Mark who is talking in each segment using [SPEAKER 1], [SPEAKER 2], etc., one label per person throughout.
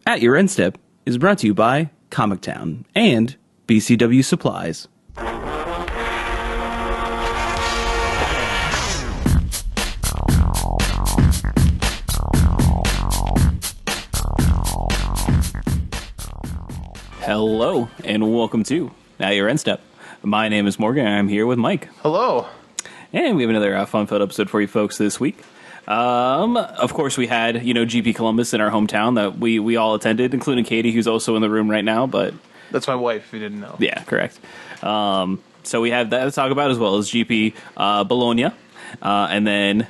[SPEAKER 1] At Your End Step is brought to you by Comic Town and BCW Supplies. Hello, and welcome to At Your End Step. My name is Morgan, and I'm here with Mike.
[SPEAKER 2] Hello.
[SPEAKER 1] And we have another fun-filled episode for you folks this week. Of course, we had, GP Columbus in our hometown that we all attended, including Katie, who's also in the room right now. But
[SPEAKER 2] that's my wife, if you didn't know.
[SPEAKER 1] Yeah, correct. So we have that to talk about, as well as GP Bologna. And then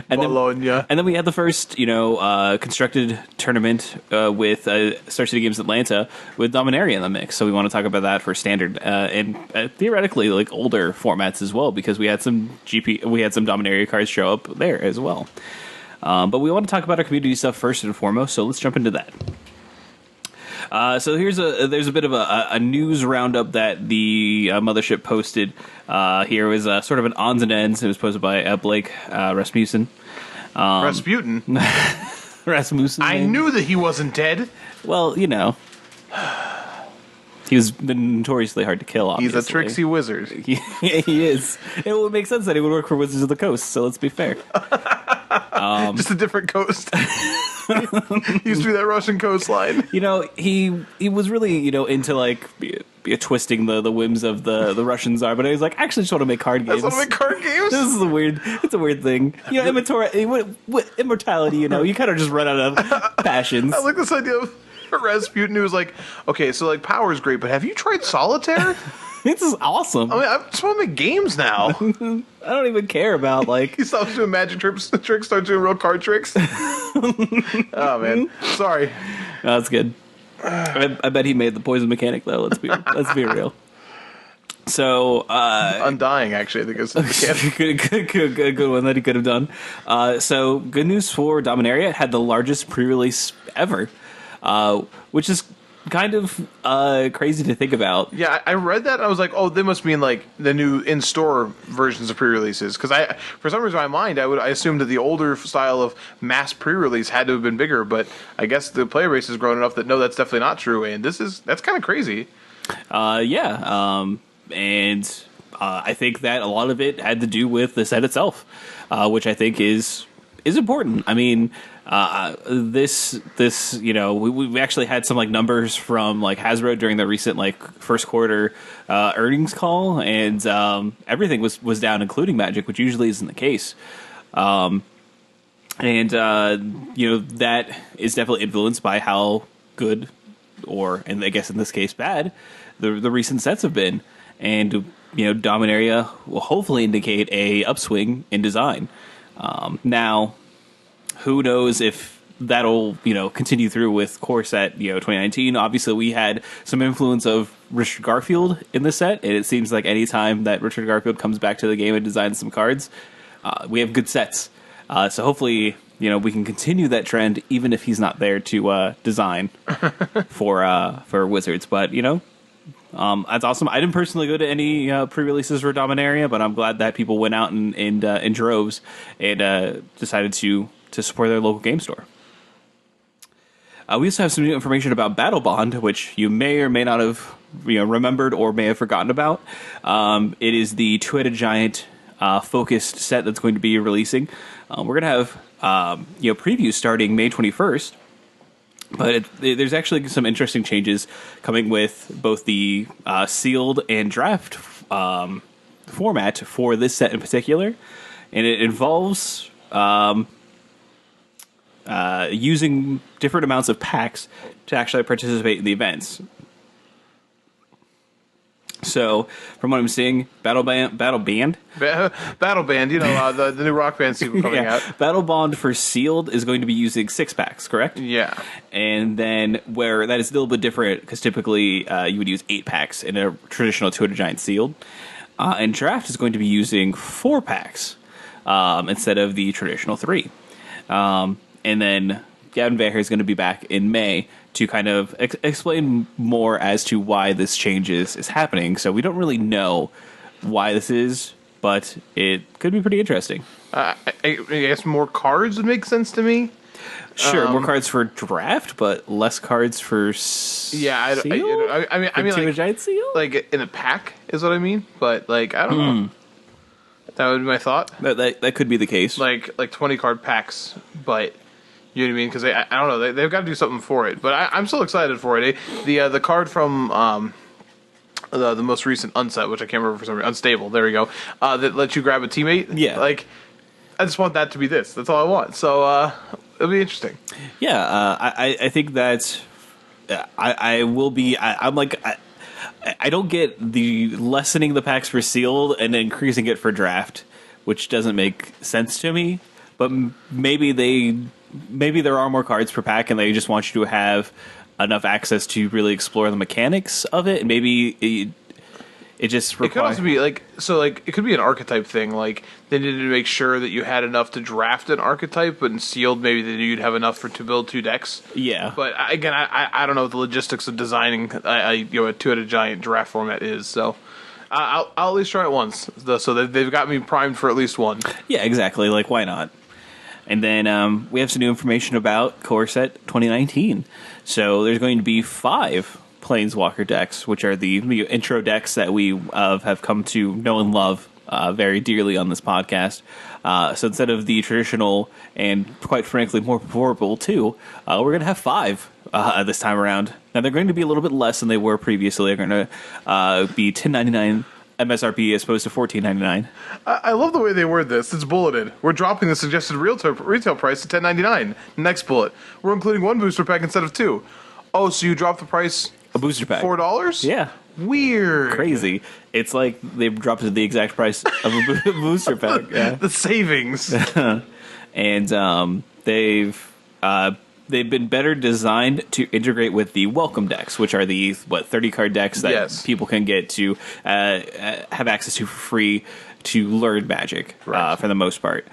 [SPEAKER 2] Bologna.
[SPEAKER 1] And then we had the first, constructed tournament with Star City Games Atlanta with Dominaria in the mix. So we want to talk about that for standard and theoretically like older formats as well, because we had some Dominaria cards show up there as well. But we want to talk about our community stuff first and foremost. So let's jump into that. So there's a bit of a news roundup that the mothership posted. Here was sort of an odds and ends. It was posted by Blake Rasmussen.
[SPEAKER 2] Rasputin?
[SPEAKER 1] Rasmussen.
[SPEAKER 2] I knew that he wasn't dead.
[SPEAKER 1] Well, he was notoriously hard to kill, obviously.
[SPEAKER 2] He's a tricksy wizard.
[SPEAKER 1] He is. It would make sense that he would work for Wizards of the Coast, so let's be fair.
[SPEAKER 2] Just a different coast. He used to be that Russian coastline.
[SPEAKER 1] He was really, into like twisting the whims of the Russian Tsar, but he was like, actually just want to make card games.
[SPEAKER 2] I just want to make card games?
[SPEAKER 1] This is it's a weird thing. Immortality, you kind of just run out of passions.
[SPEAKER 2] I like this idea of Rasputin who was like, okay, so like power's great, but have you tried solitaire?
[SPEAKER 1] This is awesome.
[SPEAKER 2] I mean, I just want to make games now.
[SPEAKER 1] I don't even care about, like...
[SPEAKER 2] He stops doing magic tricks, starts doing real card tricks. Oh, man. Sorry.
[SPEAKER 1] No, that's good. I bet he made the poison mechanic, though. Let's be real. So...
[SPEAKER 2] Undying, actually, I think is the mechanic.
[SPEAKER 1] Good one that he could have done. So, good news for Dominaria. It had the largest pre-release ever, which is... kind of crazy to think about.
[SPEAKER 2] Yeah, I read that and I was like, oh, they must mean like the new in-store versions of pre-releases, because for some reason in my mind I assumed that the older style of mass pre-release had to have been bigger, but I guess the player base has grown enough that no, that's definitely not true, and that's kind of crazy.
[SPEAKER 1] And I think that a lot of it had to do with the set itself, which I think is important. I mean, we actually had some like numbers from like Hasbro during the recent like first quarter earnings call, and everything was down, including Magic, which usually isn't the case. That is definitely influenced by how good, and I guess in this case bad, the recent sets have been, and Dominaria will hopefully indicate a upswing in design. Now, who knows if that'll, continue through with core set, 2019. Obviously, we had some influence of Richard Garfield in the set, and it seems like any time that Richard Garfield comes back to the game and designs some cards, we have good sets. So hopefully, we can continue that trend, even if he's not there to design for Wizards. But, that's awesome. I didn't personally go to any pre-releases for Dominaria, but I'm glad that people went out in droves and decided to support their local game store. We also have some new information about Battle Bond, which you may or may not have remembered or may have forgotten about. It is the two-headed giant focused set that's going to be releasing. We're going to have previews starting May 21st. But there's actually some interesting changes coming with both the sealed and draft format for this set in particular. And it involves using different amounts of packs to actually participate in the events. So, from what I'm seeing, Battle Band, the
[SPEAKER 2] new rock band sequel coming out.
[SPEAKER 1] Battle Bond for sealed is going to be using 6-packs, correct?
[SPEAKER 2] Yeah.
[SPEAKER 1] And then where that is a little bit different, because typically you would use 8-packs in a traditional two-headed giant sealed. And draft is going to be using 4-packs instead of the traditional 3. And then Gavin Behr is going to be back in May to kind of explain more as to why this change is happening. So we don't really know why this is, but it could be pretty interesting.
[SPEAKER 2] I guess more cards would make sense to me.
[SPEAKER 1] Sure, more cards for draft, but less cards for
[SPEAKER 2] Yeah,
[SPEAKER 1] seal?
[SPEAKER 2] I mean,
[SPEAKER 1] Team
[SPEAKER 2] like,
[SPEAKER 1] of Giant Seal?
[SPEAKER 2] like in a pack is what I mean. But like, I don't know. That would be my thought.
[SPEAKER 1] That could be the case.
[SPEAKER 2] Like 20 card packs, but you know what I mean? Because I don't know, they've got to do something for it. But I'm still excited for it. The card from the most recent unset, which I can't remember for some reason, unstable. There we go. That lets you grab a teammate.
[SPEAKER 1] Yeah.
[SPEAKER 2] Like, I just want that to be this. That's all I want. So it'll be interesting.
[SPEAKER 1] Yeah, I think that I will be. I'm like. I don't get the lessening the packs for sealed and increasing it for draft, which doesn't make sense to me. But maybe there are more cards per pack, and they just want you to have enough access to really explore the mechanics of it. And maybe it just
[SPEAKER 2] It could also be like it could be an archetype thing. Like they needed to make sure that you had enough to draft an archetype, but in sealed maybe they knew you'd have enough to build 2 decks.
[SPEAKER 1] Yeah.
[SPEAKER 2] But again, I don't know what the logistics of designing a 2-headed giant draft format is. So I'll at least try it once. So they've got me primed for at least one.
[SPEAKER 1] Yeah, exactly. Like, why not? And then we have some new information about Core Set 2019. So there's going to be 5 Planeswalker decks, which are the intro decks that we have come to know and love very dearly on this podcast. So instead of the traditional and quite frankly more preferable 2, we're going to have 5 this time around. Now they're going to be a little bit less than they were previously. They're going to be $10.99 MSRP as opposed to $14.99.
[SPEAKER 2] I love the way they word this. It's bulleted. We're dropping the suggested retail price to $10.99. Next bullet. We're including 1 booster pack instead of 2. Oh, so you dropped the price
[SPEAKER 1] A booster pack.
[SPEAKER 2] $4?
[SPEAKER 1] Yeah.
[SPEAKER 2] Weird.
[SPEAKER 1] Crazy. It's like they've dropped the exact price of a booster pack. Yeah.
[SPEAKER 2] The savings.
[SPEAKER 1] And they've been better designed to integrate with the welcome decks, which are the 30 card decks that people can get to have access to for free to learn Magic for the most part.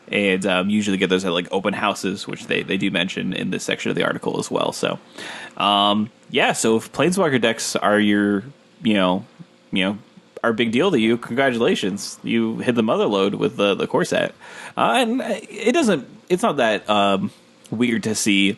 [SPEAKER 1] And usually get those at like open houses, which they do mention in this section of the article as well. So so if Planeswalker decks are your are a big deal to you, congratulations, you hit the mother load with the core set. And it's not that weird to see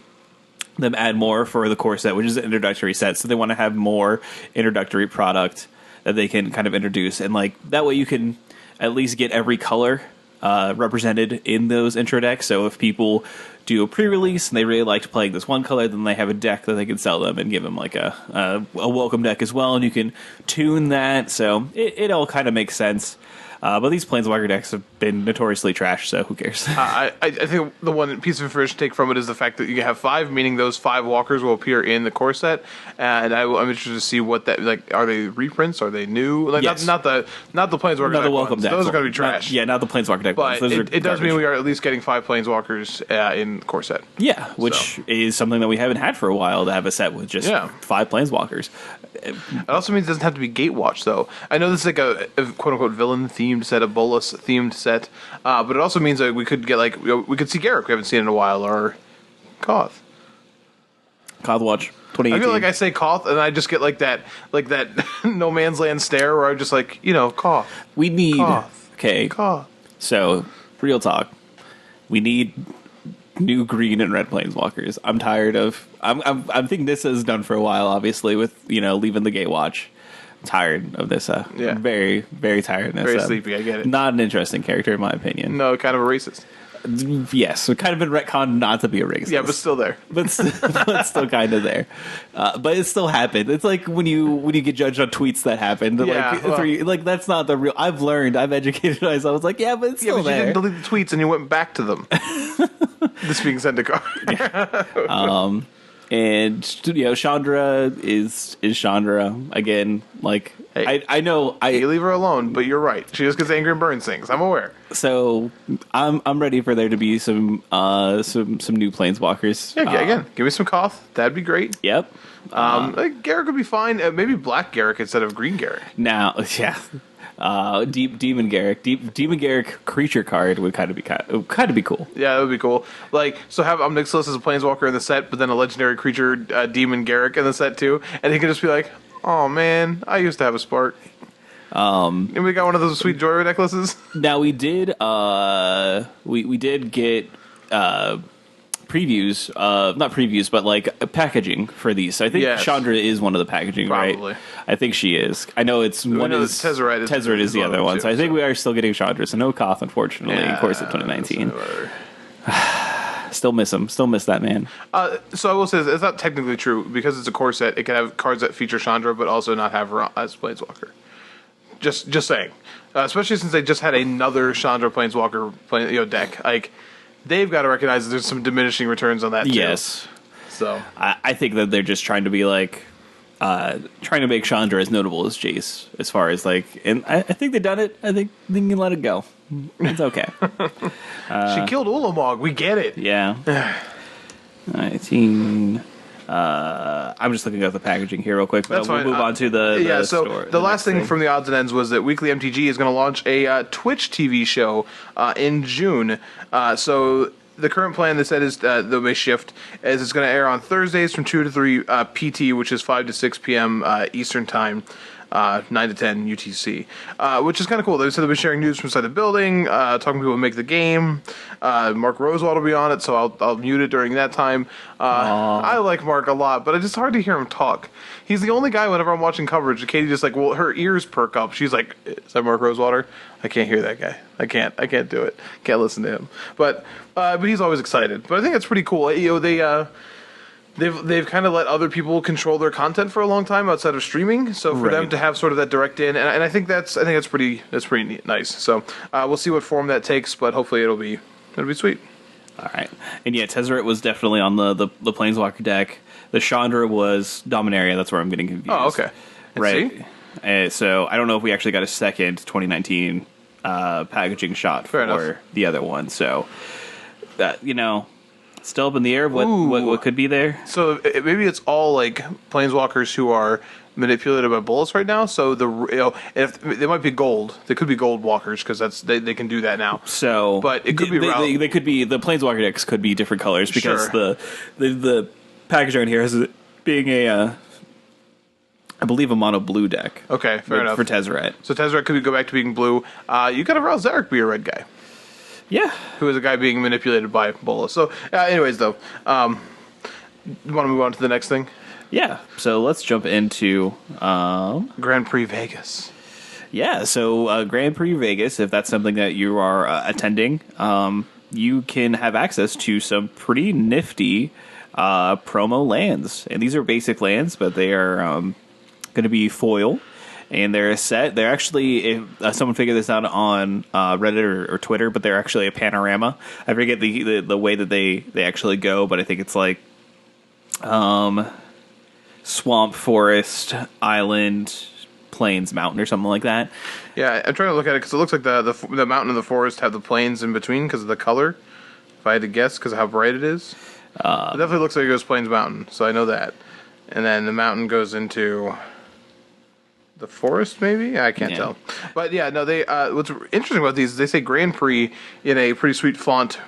[SPEAKER 1] them add more for the core set, which is an introductory set. So they want to have more introductory product that they can kind of introduce, and like that way you can at least get every color represented in those intro decks. So if people do a pre-release and they really liked playing this one color, then they have a deck that they can sell them and give them like a welcome deck as well, and you can tune that. So it all kind of makes sense. But these Planeswalker decks have been notoriously trash, so who cares?
[SPEAKER 2] I think the one piece of information to take from it is the fact that you have 5, meaning those 5 walkers will appear in the core set. And I'm interested to see what that, like, are they reprints? Are they new? Like,
[SPEAKER 1] yes.
[SPEAKER 2] not the Planeswalker
[SPEAKER 1] not
[SPEAKER 2] deck
[SPEAKER 1] the welcome
[SPEAKER 2] ones.
[SPEAKER 1] decks.
[SPEAKER 2] Those are going to be trash.
[SPEAKER 1] Not the Planeswalker deck
[SPEAKER 2] but
[SPEAKER 1] ones.
[SPEAKER 2] It does mean we are at least getting 5 Planeswalkers in the core set.
[SPEAKER 1] Yeah, which is something that we haven't had for a while, to have a set with just 5 Planeswalkers.
[SPEAKER 2] It also means it doesn't have to be Gatewatch, though. I know this is like a quote-unquote villain-themed set, a Bolas-themed set, but it also means that we could get, like, we could see Garruk, we haven't seen in a while, or Koth.
[SPEAKER 1] Kothwatch 2018.
[SPEAKER 2] I feel like I say Koth, and I just get like that No Man's Land stare, where I'm just like, Koth.
[SPEAKER 1] We need...
[SPEAKER 2] Koth.
[SPEAKER 1] Okay,
[SPEAKER 2] Koth.
[SPEAKER 1] so, real talk. We need new green and red Planeswalkers. I'm tired of... I'm thinking this is done for a while, obviously, with, leaving the Gatewatch. I'm tired of this. Very, very tired of this.
[SPEAKER 2] Very sleepy, I get it.
[SPEAKER 1] Not an interesting character, in my opinion.
[SPEAKER 2] No, kind of a racist.
[SPEAKER 1] Yes, so kind of been retconned not to be a racist.
[SPEAKER 2] Yeah, but still there.
[SPEAKER 1] but still kind of there. But it still happened. It's like when you get judged on tweets that happened. Like that's not the real. I've educated myself. I was like, yeah, but it's still there.
[SPEAKER 2] You didn't delete the tweets and you went back to them. This being sent to car.
[SPEAKER 1] And Chandra is Chandra again. Like hey, I know
[SPEAKER 2] you leave her alone, but you're right. She just gets angry and burns things. I'm aware.
[SPEAKER 1] So I'm ready for there to be some new Planeswalkers.
[SPEAKER 2] Yeah, again, give me some Koth. That'd be great.
[SPEAKER 1] Yep.
[SPEAKER 2] Garruk would be fine. Maybe black Garruk instead of green Garruk.
[SPEAKER 1] Now, yeah. Demon Garruk. Demon Garruk creature card would kind of be cool.
[SPEAKER 2] Yeah, that would be cool. Like, so have Omnixilus as a Planeswalker in the set, but then a legendary creature, Demon Garruk in the set too, and he can just be like, "Oh man, I used to have a Spark." And we got one of those sweet Joyride necklaces.
[SPEAKER 1] Now we did. We did get previews, not previews, but like packaging for these. So I think
[SPEAKER 2] Yes.
[SPEAKER 1] Chandra is one of the packaging,
[SPEAKER 2] Probably.
[SPEAKER 1] right? I think she is. I know it's one
[SPEAKER 2] know
[SPEAKER 1] is
[SPEAKER 2] that Tezzeret
[SPEAKER 1] is the
[SPEAKER 2] one of
[SPEAKER 1] other
[SPEAKER 2] them
[SPEAKER 1] one.
[SPEAKER 2] too,
[SPEAKER 1] So I think
[SPEAKER 2] so.
[SPEAKER 1] we are still getting Chandra. So no Koth, unfortunately, in course of 2019.
[SPEAKER 2] Whatever.
[SPEAKER 1] Still miss him. Still miss that man.
[SPEAKER 2] So I will say this, it's not technically true because it's a core set. It can have cards that feature Chandra, but also not have her as Planeswalker. Just saying, especially since they just had another Chandra Planeswalker deck. Like they've got to recognize that there's some diminishing returns on that. Too.
[SPEAKER 1] Yes.
[SPEAKER 2] So
[SPEAKER 1] I think that they're just trying to be like, trying to make Chandra as notable as Jace, as far as like, and I think they've done it. I think they can let it go. It's okay.
[SPEAKER 2] she killed Ulamog. We get it.
[SPEAKER 1] Yeah. 19. I'm just looking at the packaging here real quick, but
[SPEAKER 2] That's
[SPEAKER 1] we'll
[SPEAKER 2] fine.
[SPEAKER 1] move on to the
[SPEAKER 2] So
[SPEAKER 1] store,
[SPEAKER 2] the last
[SPEAKER 1] next
[SPEAKER 2] thing from the odds and ends was that Weekly MTG is going to launch a Twitch TV show in June. So the current plan, they said, is the may shift, is it's going to air on Thursdays from 2 to 3 PT, which is 5 to 6 p.m. Eastern Time. 9 to 10 UTC, which is kind of cool. They said they'll be sharing news from inside the building, talking to people who make the game. Mark Rosewald will be on it, so I'll mute it during that time. I like Mark a lot, but it's just hard to hear him talk. He's the only guy whenever I'm watching coverage, Katie just like, well, her ears perk up. She's like, is that Mark Rosewater? I can't hear that guy. I can't do it. Can't listen to him. But he's always excited. But I think it's pretty cool. They've kind of let other people control their content for a long time outside of streaming. So for them to have sort of that direct in, and I think that's pretty nice. So we'll see what form that takes, but hopefully it'll be sweet.
[SPEAKER 1] All right, and yeah, Tezzeret was definitely on the Planeswalker deck. The Chandra was Dominaria. That's where I'm getting confused.
[SPEAKER 2] Oh, okay.
[SPEAKER 1] Right. So I don't know if we actually got a second 2019 packaging shot
[SPEAKER 2] Fair
[SPEAKER 1] for
[SPEAKER 2] enough.
[SPEAKER 1] the other one. So that still up in the air. What could be there?
[SPEAKER 2] So maybe it's all like planeswalkers who are manipulated by bullets right now. So if they might be gold, they could be gold walkers because they can do that now.
[SPEAKER 1] So,
[SPEAKER 2] but it could be
[SPEAKER 1] they could be the Planeswalker decks could be different colors because
[SPEAKER 2] Sure.
[SPEAKER 1] the package on here has it being a I believe a mono blue deck.
[SPEAKER 2] Okay, fair enough.
[SPEAKER 1] For Tezzeret.
[SPEAKER 2] So Tezzeret could go back to being blue. You got to Ral Zarek be a red guy,
[SPEAKER 1] Yeah.
[SPEAKER 2] who is a guy being manipulated by bullets. So anyways, though, you want to move on to the next thing?
[SPEAKER 1] Yeah. So let's jump into
[SPEAKER 2] Grand Prix Vegas.
[SPEAKER 1] yeah. So Grand Prix Vegas, if that's something that you are attending, you can have access to some pretty nifty promo lands, and these are basic lands, but they are going to be foil, and they're a set. They're actually, if someone figured this out on Reddit or Twitter, but they're actually a panorama. I forget the way that they actually go, but I think it's like swamp, forest, island, plains, mountain, or something like that.
[SPEAKER 2] Yeah, I'm trying to look at it because it looks like the mountain and the forest have the plains in between because of the color. If I had to guess, because of how bright it is, it definitely looks like it goes plains mountain. So I know that, and then the mountain goes into the forest. Maybe I can't tell, but yeah, no. They what's interesting about these? They say Grand Prix in a pretty sweet font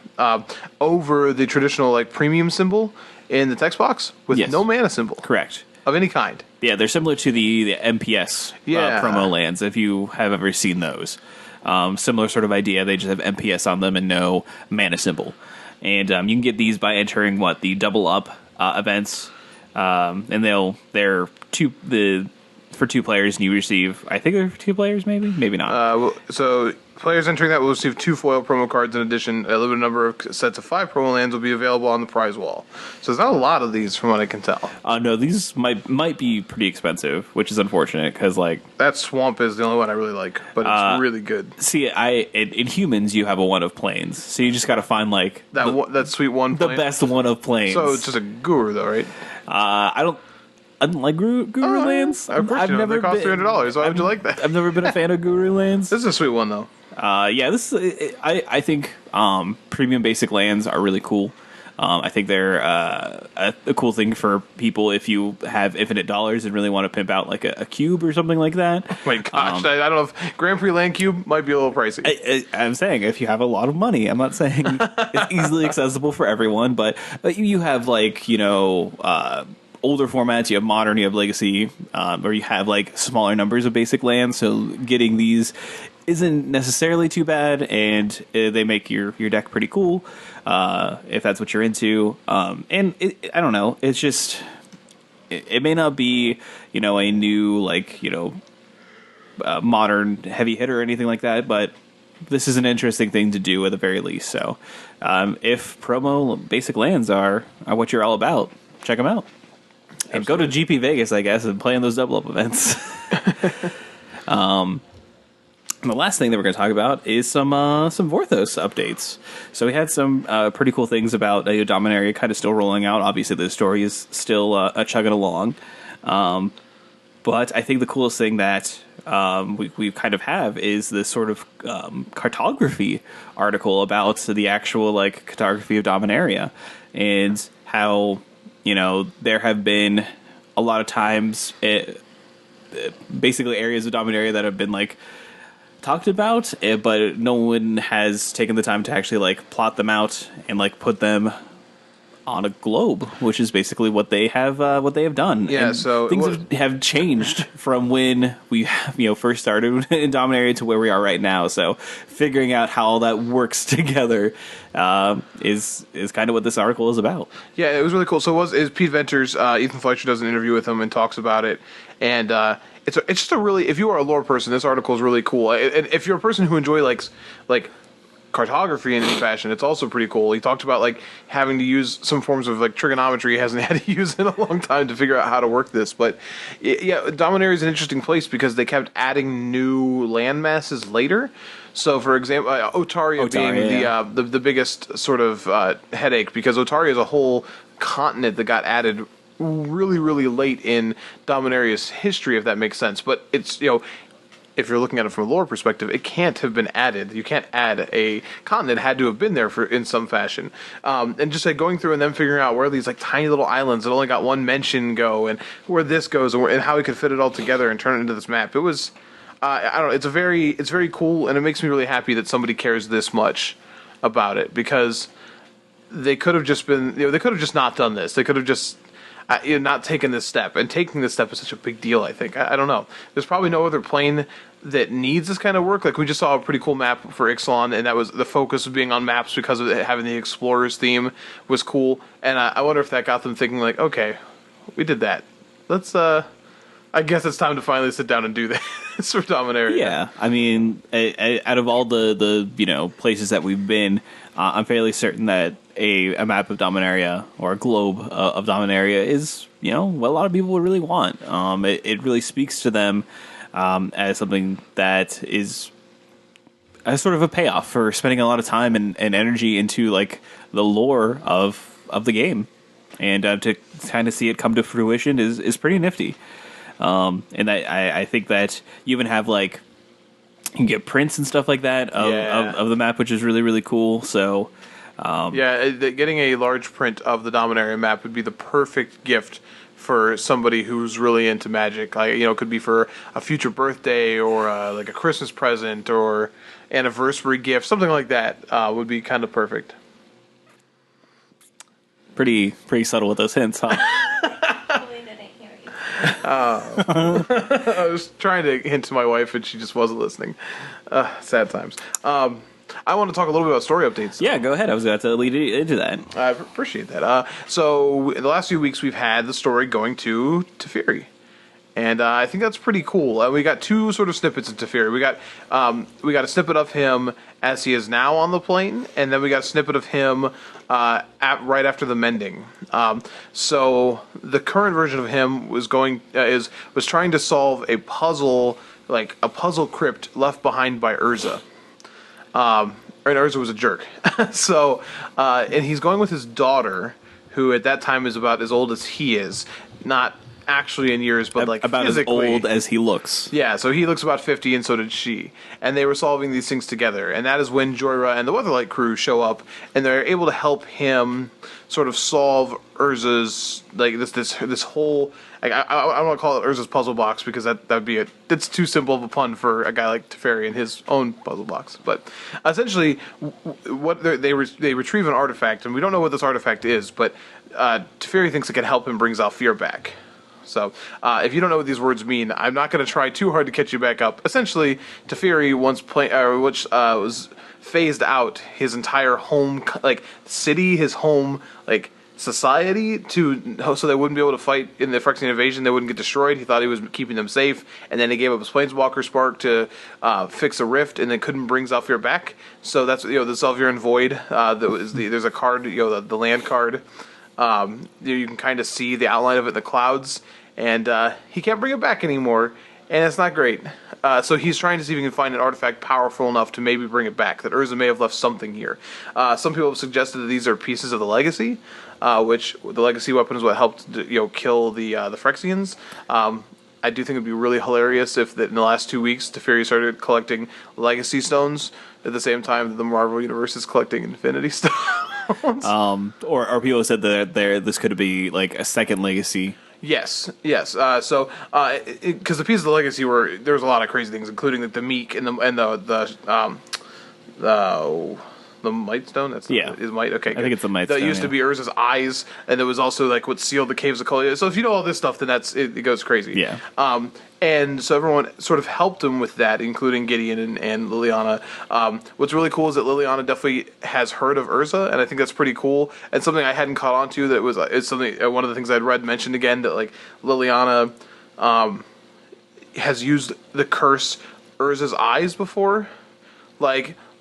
[SPEAKER 2] over the traditional like premium symbol in the text box with
[SPEAKER 1] Yes.
[SPEAKER 2] no mana symbol
[SPEAKER 1] Correct.
[SPEAKER 2] of any kind.
[SPEAKER 1] Yeah, they're similar to the MPS promo lands, if you have ever seen those. Similar sort of idea. They just have MPS on them and no mana symbol. And you can get these by entering the double up events, and they're for 2 players, and you receive, I think they're for 2 players, maybe not.
[SPEAKER 2] So players entering that will receive 2 foil promo cards. In addition, a limited number of sets of 5 promo lands will be available on the prize wall. So there's not a lot of these, from what I can tell.
[SPEAKER 1] No, these might be pretty expensive, which is unfortunate because
[SPEAKER 2] That swamp is the only one I really like, but it's really good.
[SPEAKER 1] see, in humans you have a one of planes, so you just got to find
[SPEAKER 2] That sweet one.
[SPEAKER 1] the
[SPEAKER 2] plane.
[SPEAKER 1] best one of planes.
[SPEAKER 2] So it's just a guru, though, right?
[SPEAKER 1] I don't like Guru lands.
[SPEAKER 2] Of course you don't. They cost $300. Why would you like that?
[SPEAKER 1] I've never been a fan of Guru lands.
[SPEAKER 2] This is a sweet one, though.
[SPEAKER 1] Yeah, I think premium basic lands are really cool. I think they're a cool thing for people if you have infinite dollars and really want to pimp out like a cube or something like that.
[SPEAKER 2] Oh my gosh, I don't know if Grand Prix Land Cube might be a little pricey.
[SPEAKER 1] I'm saying if you have a lot of money, I'm not saying it's easily accessible for everyone, but you have older formats, you have modern, you have legacy, or you have smaller numbers of basic lands. So getting these isn't necessarily too bad, and they make your deck pretty cool if that's what you're into. And I don't know, it's just it may not be a new modern heavy hitter or anything like that, but this is an interesting thing to do at the very least. So if promo basic lands are what you're all about, check them out. And Absolutely. Go to GP Vegas, I guess, and play in those double up events. And the last thing that we're going to talk about is some Vorthos updates. So we had some pretty cool things about Dominaria kind of still rolling out. Obviously, the story is still chugging along. But I think the coolest thing that we kind of have is this sort of cartography article about the actual cartography of Dominaria, and how there have been a lot of times basically areas of Dominaria that have been talked about, but no one has taken the time to actually plot them out and put them on a globe, which is basically what they have done.
[SPEAKER 2] Yeah,
[SPEAKER 1] and
[SPEAKER 2] so
[SPEAKER 1] things have changed from when we first started in Dominaria to where we are right now. So figuring out how all that works together is kind of what this article is about.
[SPEAKER 2] Yeah, it was really cool. So is Pete Venters, Ethan Fletcher does an interview with him and talks about it, and it's just a really, if you are a lore person, this article is really cool. And if you're a person who enjoy like cartography in any fashion, it's also pretty cool. He talked about having to use some forms of trigonometry he hasn't had to use in a long time to figure out how to work this. But yeah, Dominaria is an interesting place because they kept adding new land masses later. So, for example, Otaria being the biggest sort of headache, because Otaria is a whole continent that got added really, really late in Dominaria's history, if that makes sense. But it's, if you're looking at it from a lore perspective, it can't have been added. You can't add a continent. It had to have been there in some fashion. And just going through and then figuring out where these tiny little islands that only got one mention go, and where this goes, and how we could fit it all together and turn it into this map. It was, I don't know, it's very cool, and it makes me really happy that somebody cares this much about it, because they could have just been, they could have just not done this. They could have just not taken this step, and taking this step is such a big deal. I think I don't know. There's probably no other plane that needs this kind of work. We just saw a pretty cool map for Ixalan, and that was the focus of being on maps because of having the Explorers theme was cool. And I wonder if that got them thinking okay, we did that. Let's I guess it's time to finally sit down and do this for Dominaria.
[SPEAKER 1] Yeah, I mean, out of all the places that we've been, I'm fairly certain that a map of Dominaria or a globe of Dominaria is what a lot of people would really want. It really speaks to them as something that is as sort of a payoff for spending a lot of time and energy into the lore of the game, and to kind of see it come to fruition is pretty nifty. And I think that you even have you can get prints and stuff like that of the map, which is really, really cool. So
[SPEAKER 2] getting a large print of the Dominaria map would be the perfect gift for somebody who's really into Magic. It could be for a future birthday or a Christmas present or anniversary gift, something like that would be kind of perfect.
[SPEAKER 1] Pretty subtle with those hints, huh?
[SPEAKER 2] I was trying to hint to my wife, and she just wasn't listening. Sad times. I want to talk a little bit about story updates.
[SPEAKER 1] Yeah, go ahead. I was about to lead into that.
[SPEAKER 2] I appreciate that. So in the last few weeks, we've had the story going to Teferi. And I think that's pretty cool. We got two sort of snippets of Teferi. We got a snippet of him as he is now on the plane, and then we got a snippet of him right after the mending. So the current version of him was trying to solve a puzzle, a puzzle crypt left behind by Urza. And Urza was a jerk. So and he's going with his daughter, who at that time is about as old as he is, not actually in years, but
[SPEAKER 1] about
[SPEAKER 2] physically.
[SPEAKER 1] as old as he looks.
[SPEAKER 2] Yeah, so he looks about 50, and so did she. And they were solving these things together. And that is when Jorah and the Weatherlight crew show up, and they're able to help him sort of solve Urza's this whole. I don't want to call it Urza's puzzle box, because that'd be it's too simple of a pun for a guy like Teferi and his own puzzle box. But essentially, what they retrieve an artifact, and we don't know what this artifact is, but Teferi thinks it can help him bring Zhalfir back. So, if you don't know what these words mean, I'm not going to try too hard to catch you back up. Essentially, Teferi once was phased out his entire home, city, his home, society, so they wouldn't be able to fight in the Phyrexian invasion. They wouldn't get destroyed. He thought he was keeping them safe, and then he gave up his Planeswalker Spark to fix a rift, and then couldn't bring Zhalfir back. So that's the Zhalfiran Void. There's a card, the land card. You can kind of see the outline of it in the clouds, and he can't bring it back anymore, and it's not great. So he's trying to see if he can find an artifact powerful enough to maybe bring it back, that Urza may have left something here. Some people have suggested that these are pieces of the Legacy, which the Legacy weapon is what helped kill the Phyrexians. I do think it would be really hilarious if in the last 2 weeks Teferi started collecting Legacy Stones at the same time that the Marvel Universe is collecting Infinity Stones.
[SPEAKER 1] Or people said that this could be like a second Legacy.
[SPEAKER 2] Yes. Because the pieces of the Legacy there was a lot of crazy things, including the Meek and the Might Stone. Is Might okay?
[SPEAKER 1] I think it's the Might Stone.
[SPEAKER 2] That used to be Urza's eyes, and it was also what sealed the caves of Koliya. So if you know all this stuff, then it goes crazy.
[SPEAKER 1] Yeah.
[SPEAKER 2] And so everyone sort of helped him with that, including Gideon and Liliana. What's really cool is that Liliana definitely has heard of Urza, and I think that's pretty cool. And something I hadn't caught on to it's something one of the things I'd read mentioned again, that Liliana has used the curse Urza's eyes before,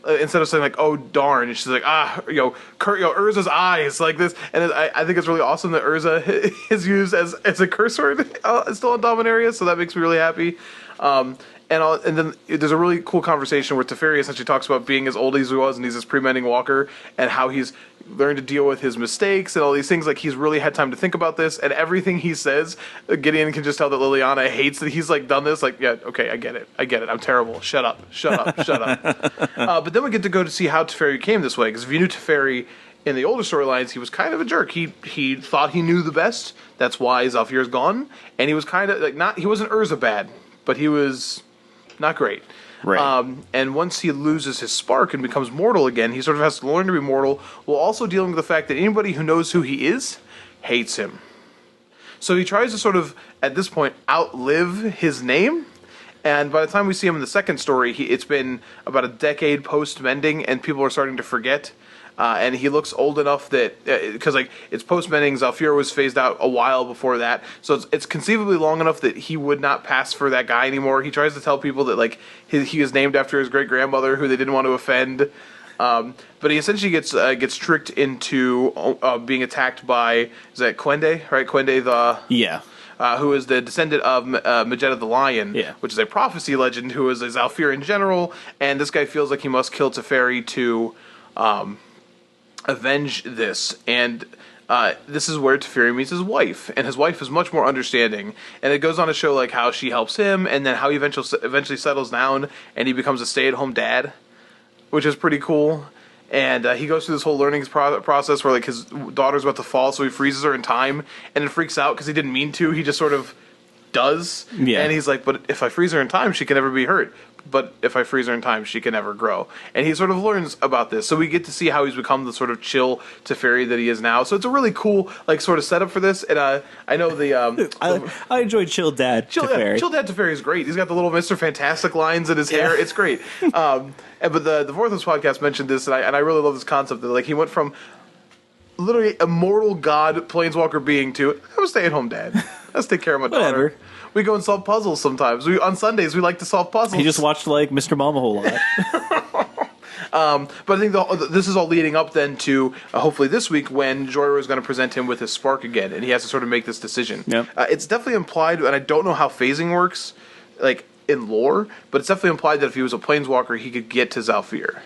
[SPEAKER 2] instead of saying oh darn, she's like Urza's eyes like this, and I think it's really awesome that Urza is used as a curse word still in Dominaria, so that makes me really happy. And then there's a really cool conversation where Teferi essentially talks about being as old as he was, and he's this pre-mending walker, and how he's learned to deal with his mistakes and all these things. He's really had time to think about this, and everything he says, Gideon can just tell that Liliana hates that he's done this. Yeah, okay, I get it, I'm terrible. Shut up. But then we get to go to see how Teferi came this way, because if you knew Teferi in the older storylines, he was kind of a jerk. He thought he knew the best. That's why Zhalfir's gone, and he was kind of he wasn't Urza bad, but he was not great.
[SPEAKER 1] Right.
[SPEAKER 2] And once he loses his spark and becomes mortal again, he sort of has to learn to be mortal, while also dealing with the fact that anybody who knows who he is hates him. So he tries to sort of, at this point, outlive his name. And by the time we see him in the second story, it's been about a decade post-mending, and people are starting to forget. And he looks old enough that, because it's post-mending, Zhalfir was phased out a while before that, so it's conceivably long enough that he would not pass for that guy anymore. He tries to tell people that he was named after his great-grandmother, who they didn't want to offend, but he essentially gets tricked into being attacked by, is that Quende, right? Quende who is the descendant of Magetta the Lion, which is a prophecy legend, who is a Zhalfir in general, and this guy feels like he must kill Teferi to avenge this, and this is where Teferi meets his wife, and his wife is much more understanding, and it goes on to show how she helps him, and then how he eventually settles down, and he becomes a stay-at-home dad, which is pretty cool. And he goes through this whole learning process where his daughter's about to fall, so he freezes her in time, and then freaks out because he didn't mean to. He just sort of does, and he's like, but if I freeze her in time, she can never be hurt. But if I freeze her in time, she can never grow. And he sort of learns about this. So we get to see how he's become the sort of chill Teferi that he is now. So it's a really cool, sort of setup for this. And I know
[SPEAKER 1] I enjoyed Chill Dad Teferi.
[SPEAKER 2] Chill Dad Teferi is great. He's got the little Mr. Fantastic lines in his hair. It's great. But the Vorthos podcast mentioned this, and I really love this concept that he went from literally a mortal god planeswalker being to, I'm a stay-at-home dad. Let's take care of my daughter.
[SPEAKER 1] Whatever.
[SPEAKER 2] We go and solve puzzles sometimes. On Sundays, we like to solve puzzles.
[SPEAKER 1] He just watched Mr. Mom a whole lot.
[SPEAKER 2] But I think this is all leading up then to hopefully this week when Joriyo is going to present him with his spark again, and he has to sort of make this decision.
[SPEAKER 1] Yep.
[SPEAKER 2] It's definitely implied, and I don't know how phasing works, in lore, but it's definitely implied that if he was a planeswalker, he could get to Zhalfir.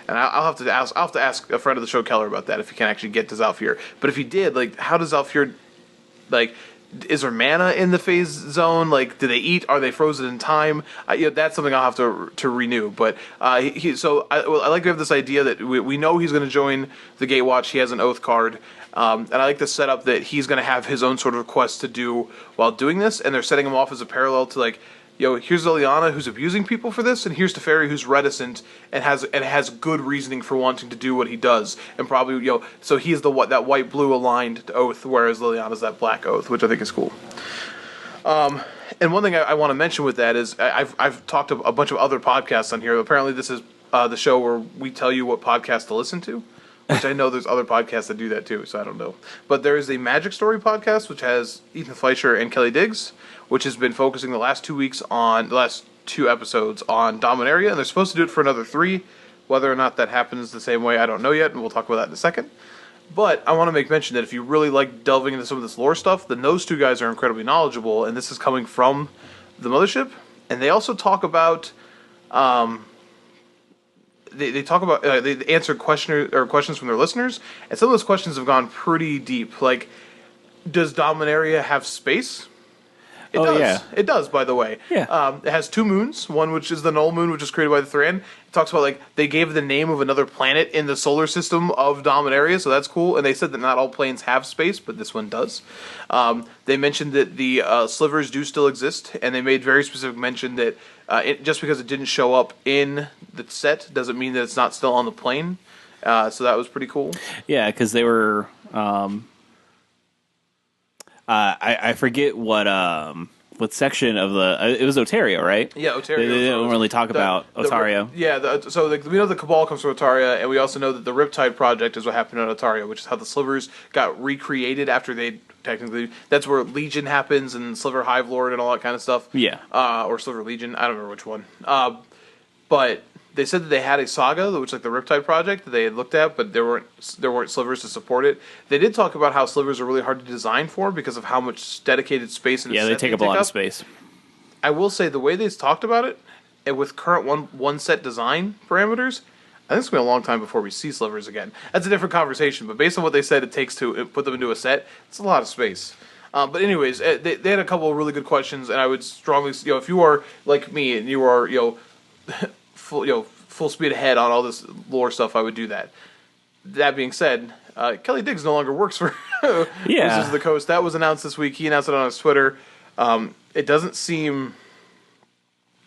[SPEAKER 2] And I'll have to ask a friend of the show, Keller, about that, if he can actually get to Zhalfir. But if he did, how does Zhalfir, is there mana in the phase zone? Do they eat? Are they frozen in time? That's something I'll have to renew. But I like to have this idea that we know he's going to join the Gatewatch. He has an Oath card. And I like the setup that he's going to have his own sort of quest to do while doing this. And they're setting him off as a parallel to here's Liliana who's abusing people for this, and here's Teferi who's reticent and has good reasoning for wanting to do what he does, and probably so he's that white blue aligned oath, whereas Liliana's that black oath, which I think is cool. And one thing I want to mention with that is I've talked to a bunch of other podcasts on here. Apparently, this is the show where we tell you what podcast to listen to, which I know there's other podcasts that do that too, so I don't know. But there is a Magic Story podcast, which has Ethan Fleischer and Kelly Diggs, which has been focusing the last 2 episodes on Dominaria, and they're supposed to do it for another 3. Whether or not that happens the same way, I don't know yet, and we'll talk about that in a second. But I want to make mention that if you really like delving into some of this lore stuff, then those two guys are incredibly knowledgeable, and this is coming from the Mothership. And they also talk about, they talk about they answer questions from their listeners, and some of those questions have gone pretty deep. Like, does Dominaria have space? It does. Yeah. It does, by the way.
[SPEAKER 1] Yeah.
[SPEAKER 2] It has 2 moons. One, which is the Null Moon, which is created by the Thran. It talks about, like, they gave the name of another planet in the solar system of Dominaria, so that's cool. And they said that not all planes have space, but this one does. They mentioned that the slivers do still exist, and they made very specific mention that just because it didn't show up in the set doesn't mean that it's not still on the plane. So that was pretty cool.
[SPEAKER 1] Yeah, because they were... I forget what section of the it was Otaria, right?
[SPEAKER 2] Yeah, Otaria.
[SPEAKER 1] They don't really talk about Otaria.
[SPEAKER 2] We know the Cabal comes from Otaria, and we also know that the Riptide Project is what happened at Otaria, which is how the Slivers got recreated after they technically. That's where Legion happens and Sliver Hive Lord and all that kind of stuff.
[SPEAKER 1] Yeah.
[SPEAKER 2] Or Sliver Legion. I don't remember which one. But they said that they had a saga, which is like the Riptide Project, that they had looked at, but there weren't slivers to support it. They did talk about how slivers are really hard to design for because of how much dedicated space and
[SPEAKER 1] they take up a lot of space.
[SPEAKER 2] I will say the way they talked about it, and with current one set design parameters, I think it's going to be a long time before we see slivers again. That's a different conversation, but based on what they said it takes to put them into a set, it's a lot of space. But anyways, they had a couple of really good questions, and I would strongly, if you are like me and you are, full speed ahead on all this lore stuff, I would do that. That being said, Kelly Diggs no longer works for Wizards of the Coast. That was announced this week. He announced it on his Twitter. It doesn't seem...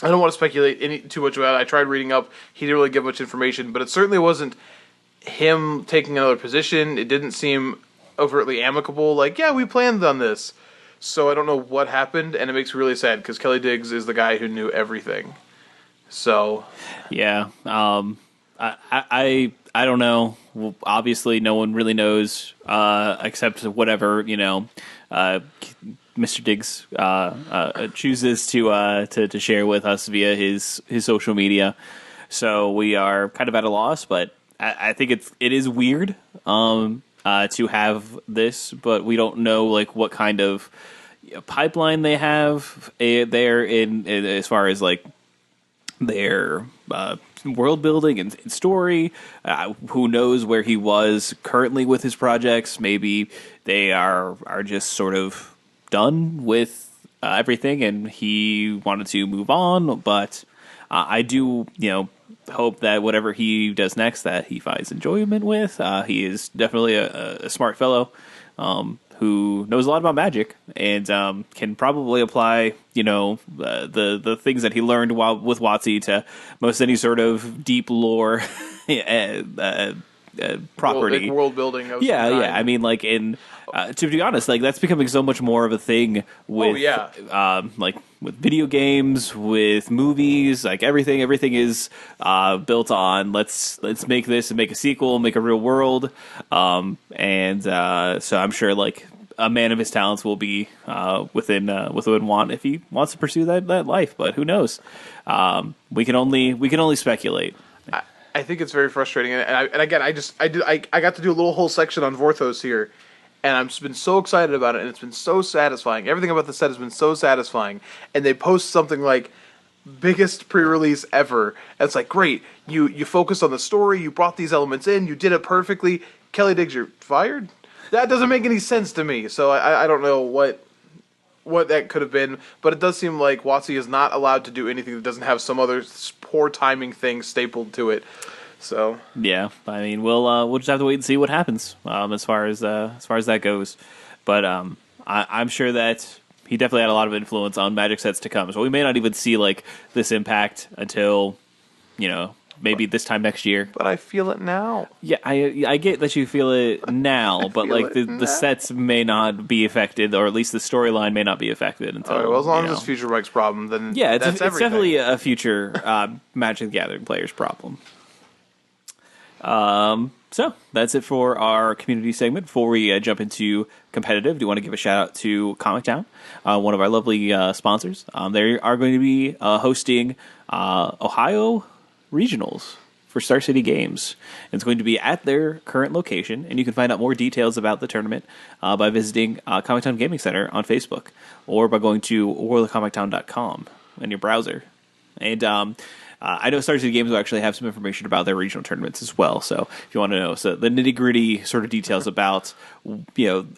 [SPEAKER 2] I don't want to speculate too much about it. I tried reading up. He didn't really give much information, but it certainly wasn't him taking another position. It didn't seem overtly amicable, like, yeah, we planned on this. So I don't know what happened, and it makes me really sad, because Kelly Diggs is the guy who knew everything. So,
[SPEAKER 1] yeah, I don't know. Well, obviously, no one really knows except whatever Mr. Diggs chooses to share with us via his social media. So we are kind of at a loss, but I think it is weird to have this, but we don't know like what kind of pipeline they have there in as far as like their world building and story. Who knows where he was currently with his projects? Maybe they are just sort of done with everything, and he wanted to move on. But I do, hope that whatever he does next, that he finds enjoyment with. He is definitely a smart fellow. Who knows a lot about Magic and can probably apply, the things that he learned with WotC to most any sort of deep lore property,
[SPEAKER 2] world building.
[SPEAKER 1] Yeah. I mean, like to be honest, like that's becoming so much more of a thing with, like with video games, with movies, like everything is built on let's make this and make a sequel, make a real world, and so I'm sure like a man of his talents will be within want if he wants to pursue that life, but who knows? We can only speculate.
[SPEAKER 2] I think it's very frustrating, and again, I got to do a little whole section on Vorthos here, and I've just been so excited about it, and it's been so satisfying. Everything about the set has been so satisfying, and they post something like biggest pre-release ever. And it's like, great, you focused on the story, you brought these elements in, you did it perfectly. Kelly Diggs, you're fired? That doesn't make any sense to me. So I don't know what that could have been, but it does seem like WotC is not allowed to do anything that doesn't have some other poor timing thing stapled to it. So
[SPEAKER 1] yeah, I mean, we'll just have to wait and see what happens as far as that goes. But I'm sure that he definitely had a lot of influence on Magic sets to come. So we may not even see like this impact until, maybe this time next year.
[SPEAKER 2] But I feel it now.
[SPEAKER 1] Yeah, I get that you feel it now, but like the sets may not be affected, or at least the storyline may not be affected until.
[SPEAKER 2] All right, well, as long as it's Future Mike's problem, then
[SPEAKER 1] yeah,
[SPEAKER 2] that's
[SPEAKER 1] it's definitely a future Magic the Gathering players' problem. So that's it for our community segment. Before we jump into competitive, do you want to give a shout out to Comic Town, one of our lovely sponsors? They are going to be hosting Ohio Regionals for Star City Games. It's going to be at their current location, and you can find out more details about the tournament by visiting Comic Town Gaming Center on Facebook, or by going to worldofcomictown.com in your browser. And I know Star City Games will actually have some information about their regional tournaments as well. So if you want to know the nitty-gritty sort of details about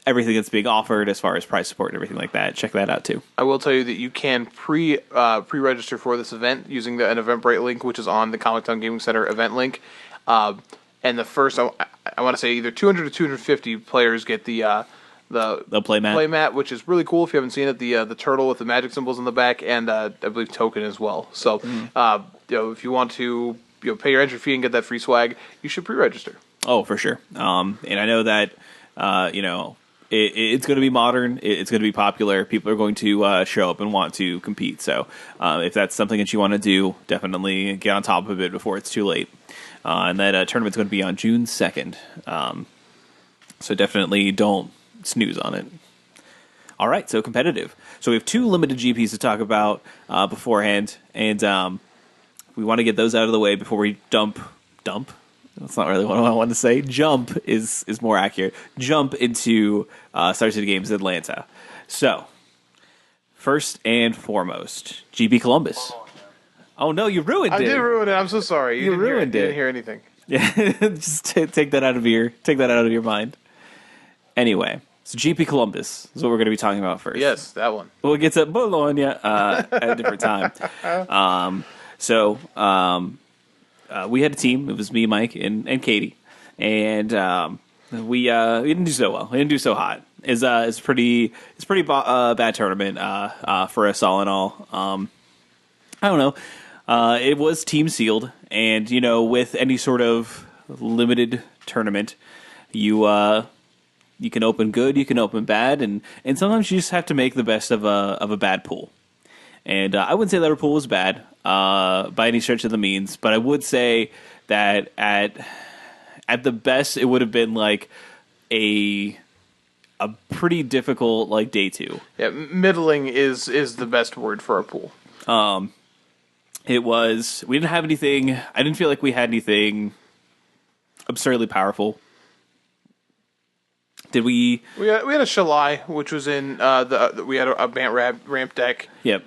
[SPEAKER 1] everything that's being offered as far as prize support and everything like that, check that out too.
[SPEAKER 2] I will tell you that you can pre-register for this event using an Eventbrite link, which is on the Comic Town Gaming Center event link. And the first, I want to say either 200 or 250 players get the playmat, which is really cool if you haven't seen it. The turtle with the magic symbols on the back, and I believe token as well. So if you want to pay your entry fee and get that free swag, you should pre-register.
[SPEAKER 1] Oh, for sure. And I know that it's going to be modern. It's going to be popular. People are going to show up and want to compete. So if that's something that you want to do, definitely get on top of it before it's too late. And that tournament's going to be on June 2nd. So definitely don't snooze on it. All right, so competitive. So we have 2 limited GPs to talk about beforehand, and we want to get those out of the way before we dump. That's not really what I want to say. Jump is more accurate. Jump into Star City Games Atlanta. So, first and foremost, GP Columbus. Oh no, you ruined it.
[SPEAKER 2] I did ruin it. I'm so sorry.
[SPEAKER 1] You ruined it.
[SPEAKER 2] You didn't hear anything.
[SPEAKER 1] Yeah, just take that out of your mind. Anyway. So GP Columbus is what we're going to be talking about first.
[SPEAKER 2] Yes, that one.
[SPEAKER 1] We'll get to Bologna at a different time. We had a team. It was me, Mike, and Katie, and we didn't do so well. We didn't do so hot. It's a pretty bad tournament for us all in all. I don't know. It was team sealed, and with any sort of limited tournament, you can open good, you can open bad, and sometimes you just have to make the best of a bad pool. And I wouldn't say that our pool was bad by any stretch of the means, but I would say that at the best it would have been like a pretty difficult like day 2.
[SPEAKER 2] Yeah, middling is the best word for our pool.
[SPEAKER 1] It was. We didn't have anything. I didn't feel like we had anything absurdly powerful. Did we?
[SPEAKER 2] We had a Shalai, which was in we had a Bant ramp deck.
[SPEAKER 1] Yep.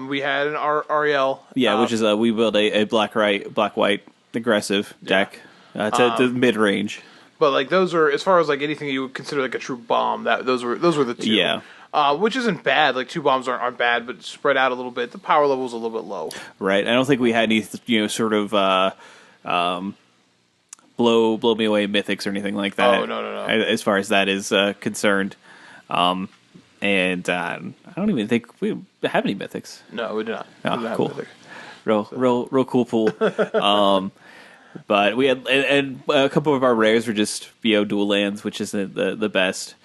[SPEAKER 2] We had an Ariel.
[SPEAKER 1] Yeah, which is we built a black white aggressive deck to mid range.
[SPEAKER 2] But like those are, as far as like anything you would consider like a true bomb, those were the 2.
[SPEAKER 1] Yeah.
[SPEAKER 2] Which isn't bad. Like 2 bombs aren't bad, but spread out a little bit. The power level was a little bit low.
[SPEAKER 1] Right. I don't think we had any sort of blow me away mythics or anything like that.
[SPEAKER 2] Oh, no.
[SPEAKER 1] As far as that is concerned. And I don't even think we have any mythics.
[SPEAKER 2] No, we do not.
[SPEAKER 1] Oh, cool. Real cool pool. But we had, and a couple of our rares were just dual lands, which isn't the best.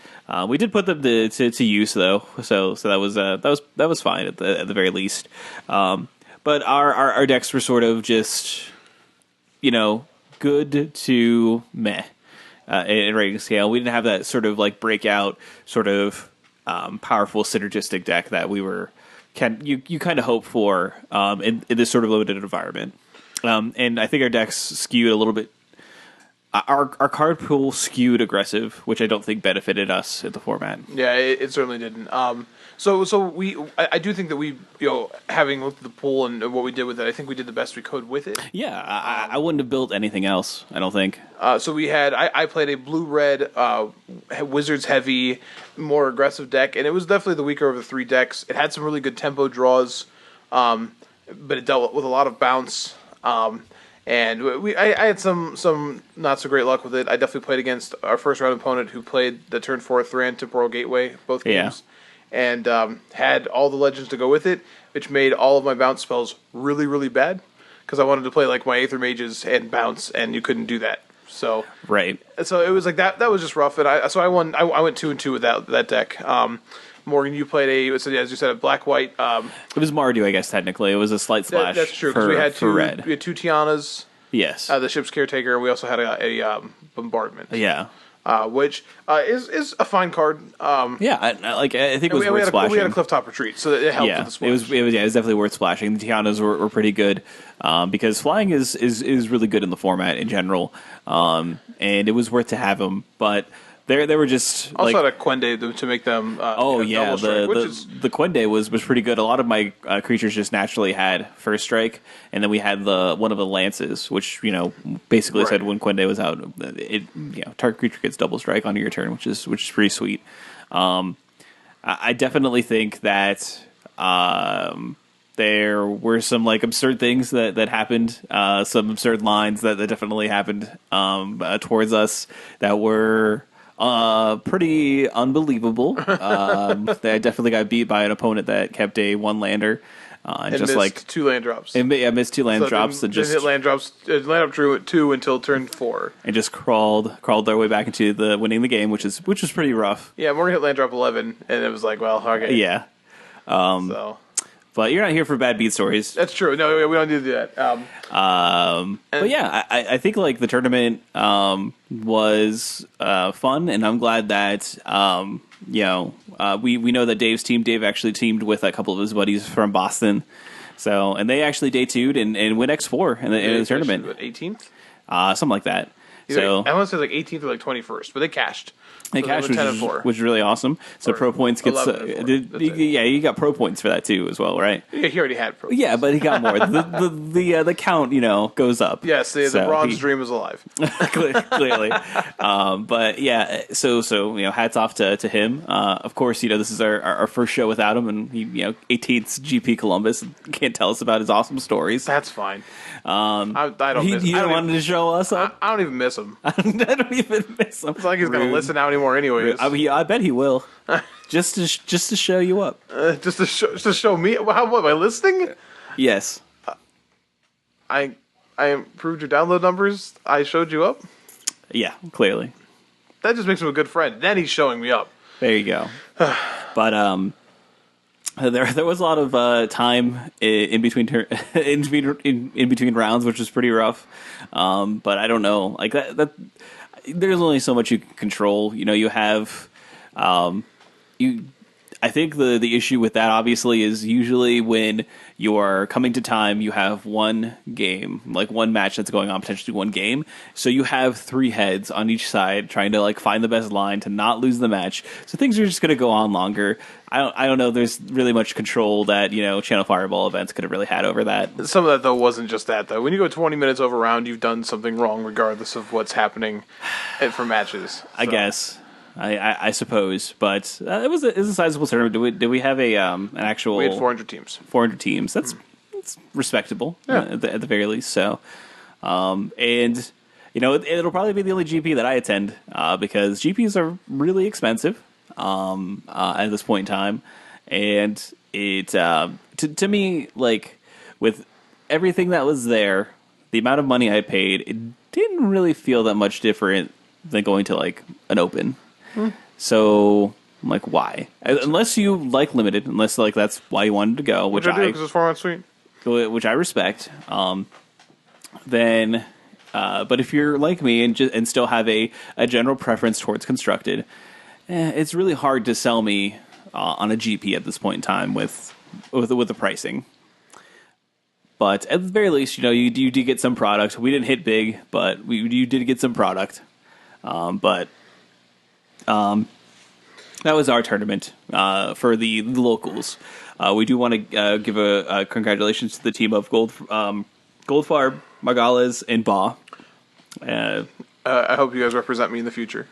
[SPEAKER 1] We did put them to use though, so that was fine at the very least. But our decks were sort of just good to meh in rating scale. We didn't have that sort of like breakout sort of powerful synergistic deck that we were you kind of hope for in this sort of limited environment. And I think our decks skewed a little bit. Our card pool skewed aggressive, which I don't think benefited us in the format.
[SPEAKER 2] Yeah, it certainly didn't. So I do think that we, having looked at the pool and what we did with it, I think we did the best we could with it.
[SPEAKER 1] Yeah, I wouldn't have built anything else, I don't think.
[SPEAKER 2] So we had, I played a blue-red, Wizards heavy, more aggressive deck, and it was definitely the weaker of the 3 decks. It had some really good tempo draws, but it dealt with a lot of bounce. And I had some not so great luck with it. I definitely played against our first round opponent who played the turn 4 Thran Temporal Gateway both games. and had all the legends to go with it, which made all of my bounce spells really, really bad because I wanted to play like my Aether Mages and bounce, and you couldn't do that. So
[SPEAKER 1] Right.
[SPEAKER 2] so it was like that. That was just rough, and I won. I went 2-2 with that deck. Morgan, you played as you said, a black white.
[SPEAKER 1] It was Mardu, I guess technically. It was a slight splash.
[SPEAKER 2] That's true because
[SPEAKER 1] for,
[SPEAKER 2] we had
[SPEAKER 1] for red.
[SPEAKER 2] We had two Tianas,
[SPEAKER 1] Yes.
[SPEAKER 2] the ship's caretaker, and we also had a bombardment.
[SPEAKER 1] Yeah.
[SPEAKER 2] Which is a fine card.
[SPEAKER 1] Yeah, I think it was worth splashing.
[SPEAKER 2] We had a clifftop retreat, so it helped
[SPEAKER 1] Yeah,
[SPEAKER 2] with the splash.
[SPEAKER 1] it was definitely worth splashing. The Tianas were pretty good because flying is really good in the format in general, and it was worth to have them. But they were just
[SPEAKER 2] also had a Quende to make them.
[SPEAKER 1] double strike, the Quende was pretty good. A lot of my creatures just naturally had first strike, and then we had one of the lances, which basically said when Quende was out, target creature gets double strike on your turn, which is pretty sweet. I definitely think that there were some absurd things that happened, some absurd lines that definitely happened towards us that were pretty unbelievable. I definitely got beat by an opponent that kept a one lander. And just
[SPEAKER 2] missed 2 land drops.
[SPEAKER 1] Missed 2 land drops.
[SPEAKER 2] Didn't hit land drops. Land drop drew at 2 until turn 4.
[SPEAKER 1] And just crawled their way back into the winning the game, which was pretty rough.
[SPEAKER 2] Yeah, Morgan hit land drop 11, and it was like, well, okay.
[SPEAKER 1] Yeah. But you're not here for bad beat stories.
[SPEAKER 2] That's true. No, we don't do that.
[SPEAKER 1] But yeah, I think the tournament was fun, and I'm glad that we know that Dave actually teamed with a couple of his buddies from Boston, and they actually day 2'd and went X4 in the tournament.
[SPEAKER 2] 18th,
[SPEAKER 1] something like that.
[SPEAKER 2] I want to say 18th or 21st, but they cashed.
[SPEAKER 1] They cashed, which is really awesome. So pro points gets. You got pro points for that too as well, right?
[SPEAKER 2] Yeah, he already had pro.
[SPEAKER 1] Yeah, but he got more. the count goes up.
[SPEAKER 2] Yes, the bronze dream is alive.
[SPEAKER 1] Clearly, but yeah. So hats off to him. Of course, this is our first show without him, and he 18th GP Columbus can't tell us about his awesome stories.
[SPEAKER 2] That's fine. I don't.
[SPEAKER 1] He wanted to show us up.
[SPEAKER 2] I don't even miss him.
[SPEAKER 1] I don't even miss him.
[SPEAKER 2] It's like he's gonna listen out anymore, anyways.
[SPEAKER 1] I bet he will. just to show you up.
[SPEAKER 2] Just to show me. How am I listening?
[SPEAKER 1] Yes.
[SPEAKER 2] I improved your download numbers. I showed you up.
[SPEAKER 1] Yeah, clearly.
[SPEAKER 2] That just makes him a good friend. Then he's showing me up.
[SPEAKER 1] There you go. But there was a lot of time in between in between rounds, which was pretty rough. But I don't know, that there's only so much you can control. You have I think the issue with that obviously is usually when you are coming to time, you have one game, one match that's going on, potentially one game. So you have 3 heads on each side trying to find the best line to not lose the match. So things are just going to go on longer. I don't know. There's really much control that Channel Fireball events could have really had over that.
[SPEAKER 2] Some of that though wasn't just that though. When you go 20 minutes over round, you've done something wrong, regardless of what's happening for matches. So.
[SPEAKER 1] I guess. I suppose, but it was a sizable tournament. Did we have an actual?
[SPEAKER 2] We had 400 teams.
[SPEAKER 1] 400 teams. That's respectable at the very least. So, and it'll probably be the only GP that I attend because GPs are really expensive at this point in time, and it to me with everything that was there, the amount of money I paid, it didn't really feel that much different than going to an open. So I'm why? Unless you limited, unless that's why you wanted to go, which
[SPEAKER 2] I do because it's format suite,
[SPEAKER 1] which I respect. Then, but if you're like me and still have a general preference towards constructed, it's really hard to sell me on a GP at this point in time with the pricing. But at the very least, you did get some product. We didn't hit big, but you did get some product. That was our tournament for the locals. We do want to give a congratulations to the team of Goldfarb, Margales, and Ba.
[SPEAKER 2] I hope you guys represent me in the future.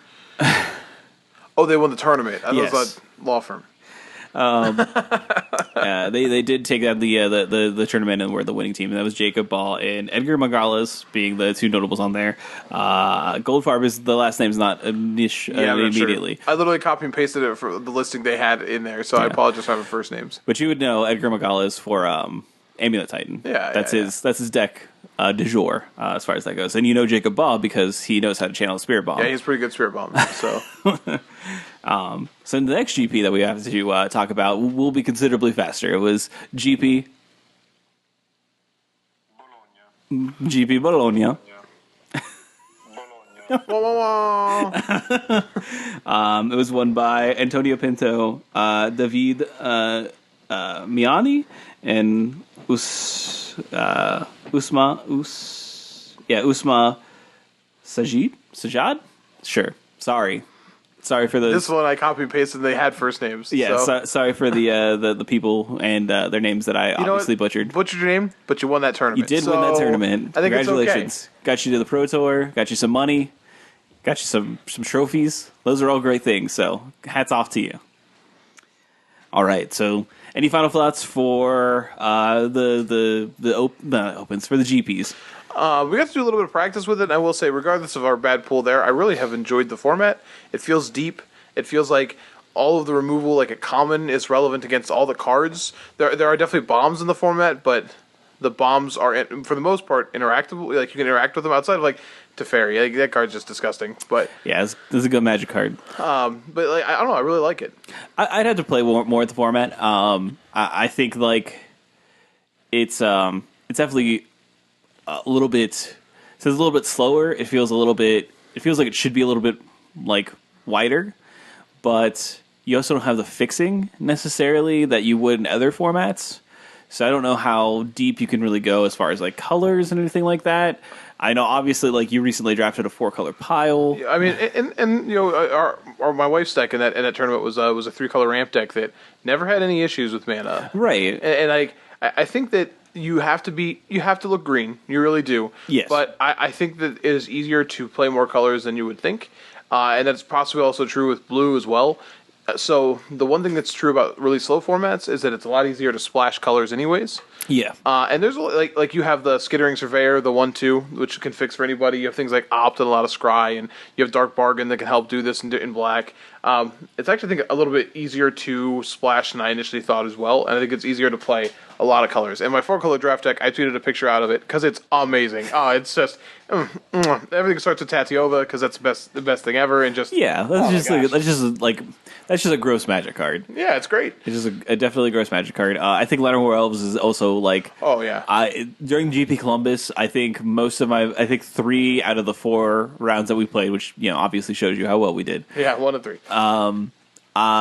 [SPEAKER 2] Oh, they won the tournament. That was a law firm.
[SPEAKER 1] They did take out the tournament and were the winning team, and that was Jacob Ball and Edgar Magales being the two notables on there. Goldfarb is the last name's not immediately.
[SPEAKER 2] Sure. I literally copy and pasted it for the listing they had in there, so I apologize for having first names.
[SPEAKER 1] But you would know Edgar Magales for Amulet Titan. That's his deck du jour as far as that goes. And you know Jacob Ball because he knows how to channel Spirit Bomb.
[SPEAKER 2] Yeah, he's pretty good Spirit Bomb. So.
[SPEAKER 1] So in the next GP that we have to talk about will be considerably faster. It was GP Bologna.
[SPEAKER 2] Yeah.
[SPEAKER 1] It was won by Antonio Pinto, David Miani, and Usma Sajid? Sure. Sorry for those.
[SPEAKER 2] This one I copy and pasted. They had first names.
[SPEAKER 1] Yeah,
[SPEAKER 2] so.
[SPEAKER 1] Sorry for the people and their names that I obviously butchered.
[SPEAKER 2] Butchered your name, but you won that tournament.
[SPEAKER 1] You did win that tournament.
[SPEAKER 2] I think
[SPEAKER 1] Congratulations.
[SPEAKER 2] It's okay.
[SPEAKER 1] Got you to the Pro Tour. Got you some money. Got you some trophies. Those are all great things. So hats off to you. All right. So any final thoughts for the opens for the GPs?
[SPEAKER 2] We got to do a little bit of practice with it, and I will say, regardless of our bad pool there, I really have enjoyed the format. It feels deep. It feels like all of the removal, like a common, is relevant against all the cards. There are definitely bombs in the format, but the bombs are, for the most part, interactable. Like, you can interact with them outside of, like, Teferi. Like, that card's just disgusting. But
[SPEAKER 1] yeah, this is a good Magic card.
[SPEAKER 2] But, like, I don't know. I really like it.
[SPEAKER 1] I'd have to play more with the format. I think, like, it's definitely a little bit slower. It feels like it should be a little bit like wider, but you also don't have the fixing necessarily that you would in other formats. So I don't know how deep you can really go as far as like colors and anything like that. I know obviously like you recently drafted a 4-color pile.
[SPEAKER 2] I mean, and you know, my wife's deck in that tournament was a 3-color ramp deck that never had any issues with mana.
[SPEAKER 1] Right.
[SPEAKER 2] And I think that you have to look green. You really do.
[SPEAKER 1] Yes.
[SPEAKER 2] But I think that it is easier to play more colors than you would think. And that's possibly also true with blue as well. So the one thing that's true about really slow formats is that it's a lot easier to splash colors anyways.
[SPEAKER 1] Yeah.
[SPEAKER 2] And there's like you have the Skittering Surveyor, the 1/2, which can fix for anybody. You have things like Opt and a lot of Scry, and you have Dark Bargain that can help do this in black. It's actually, I think, a little bit easier to splash than I initially thought as well, and I think it's easier to play a lot of colors. And my 4-color draft deck, I tweeted a picture out of it because it's amazing. Oh, it's just everything starts with Tatiova because that's the best thing ever, and just
[SPEAKER 1] that's just a gross Magic card.
[SPEAKER 2] Yeah, it's great.
[SPEAKER 1] It's just a definitely gross Magic card. I think Llanowar Elves is also like.
[SPEAKER 2] Oh yeah.
[SPEAKER 1] During GP Columbus, I think 3 out of the 4 rounds that we played, which obviously shows you how well we did.
[SPEAKER 2] Yeah, 1 of 3.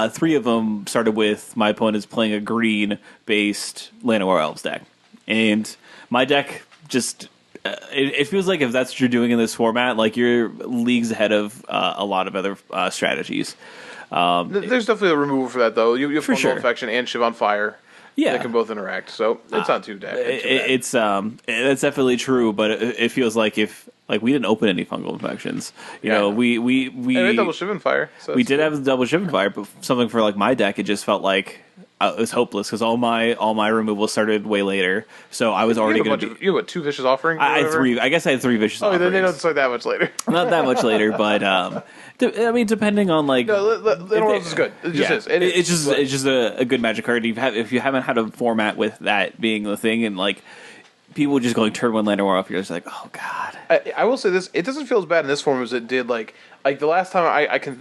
[SPEAKER 1] 3 of them started with my opponents playing a green-based Llanowar Elves deck, and my deck just. It feels like if that's what you're doing in this format, like you're leagues ahead of a lot of other strategies.
[SPEAKER 2] There's definitely a removal for that, though. You have Fungal Infection and Shiv on Fire.
[SPEAKER 1] Yeah,
[SPEAKER 2] they can both interact, so it's not too bad.
[SPEAKER 1] It's that's definitely true, but it feels like if we didn't open any Fungal Infections, we
[SPEAKER 2] had double Shiv and Fire. So
[SPEAKER 1] we did have the double Shiv and Fire, but something for like my deck, it just felt like it was hopeless because all my removal started way later, so I was already going to be.
[SPEAKER 2] You have 2 Vicious Offering?
[SPEAKER 1] I had 3. I guess I had 3 Vicious Offerings.
[SPEAKER 2] Then they don't start that much later.
[SPEAKER 1] Not that much later, but I mean, depending on like.
[SPEAKER 2] No, Llanowar is good. It just is.
[SPEAKER 1] It's just a good Magic card. If you haven't had a format with that being the thing, and like people just going turn 1 Llanowar off, you're just like, oh god.
[SPEAKER 2] I will say this: it doesn't feel as bad in this form as it did like the last time.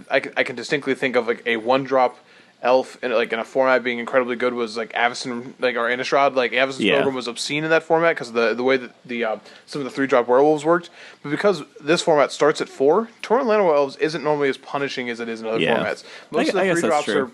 [SPEAKER 2] I can distinctly think of like a 1-drop elf in a format being incredibly good was like Avacyn, or Innistrad. Like Avacyn's program was obscene in that format because the way that some of the 3-drop werewolves worked. But because this format starts at 4, Tauren Llanowar Elves isn't normally as punishing as it is in other formats. Most of the 3-drops are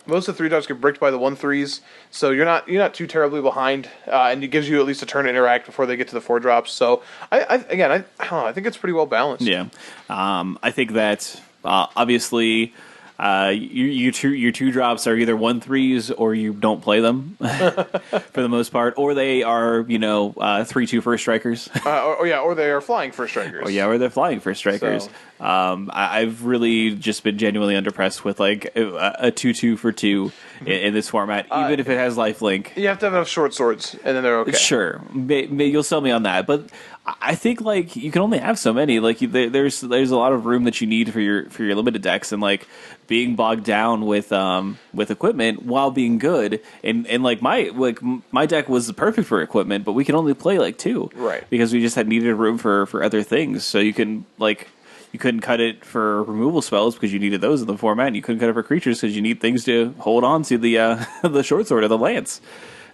[SPEAKER 2] most of the 3-drops get bricked by the 1/3s, so you're not too terribly behind, and it gives you at least a turn to interact before they get to the 4-drops. So I don't know, I think it's pretty well balanced.
[SPEAKER 1] Yeah, I think that obviously. Your 2-drops are either 1/3s or you don't play them for the most part, or they are 3/2 first strikers.
[SPEAKER 2] Or they are flying first strikers.
[SPEAKER 1] Or they're flying first strikers. So. I've really just been genuinely underpressed with like a 2/2 for 2 in this format, even if it has lifelink.
[SPEAKER 2] You have to have enough short swords, and then they're okay.
[SPEAKER 1] Sure, you'll sell me on that, but I think like you can only have so many. Like there's a lot of room that you need for your limited decks, and like being bogged down with equipment while being good, and like my deck was perfect for equipment, but we can only play like two,
[SPEAKER 2] right?
[SPEAKER 1] Because we just had needed room for other things. So you couldn't cut it for removal spells because you needed those in the format, and you couldn't cut it for creatures because you need things to hold on to the the short sword or the lance.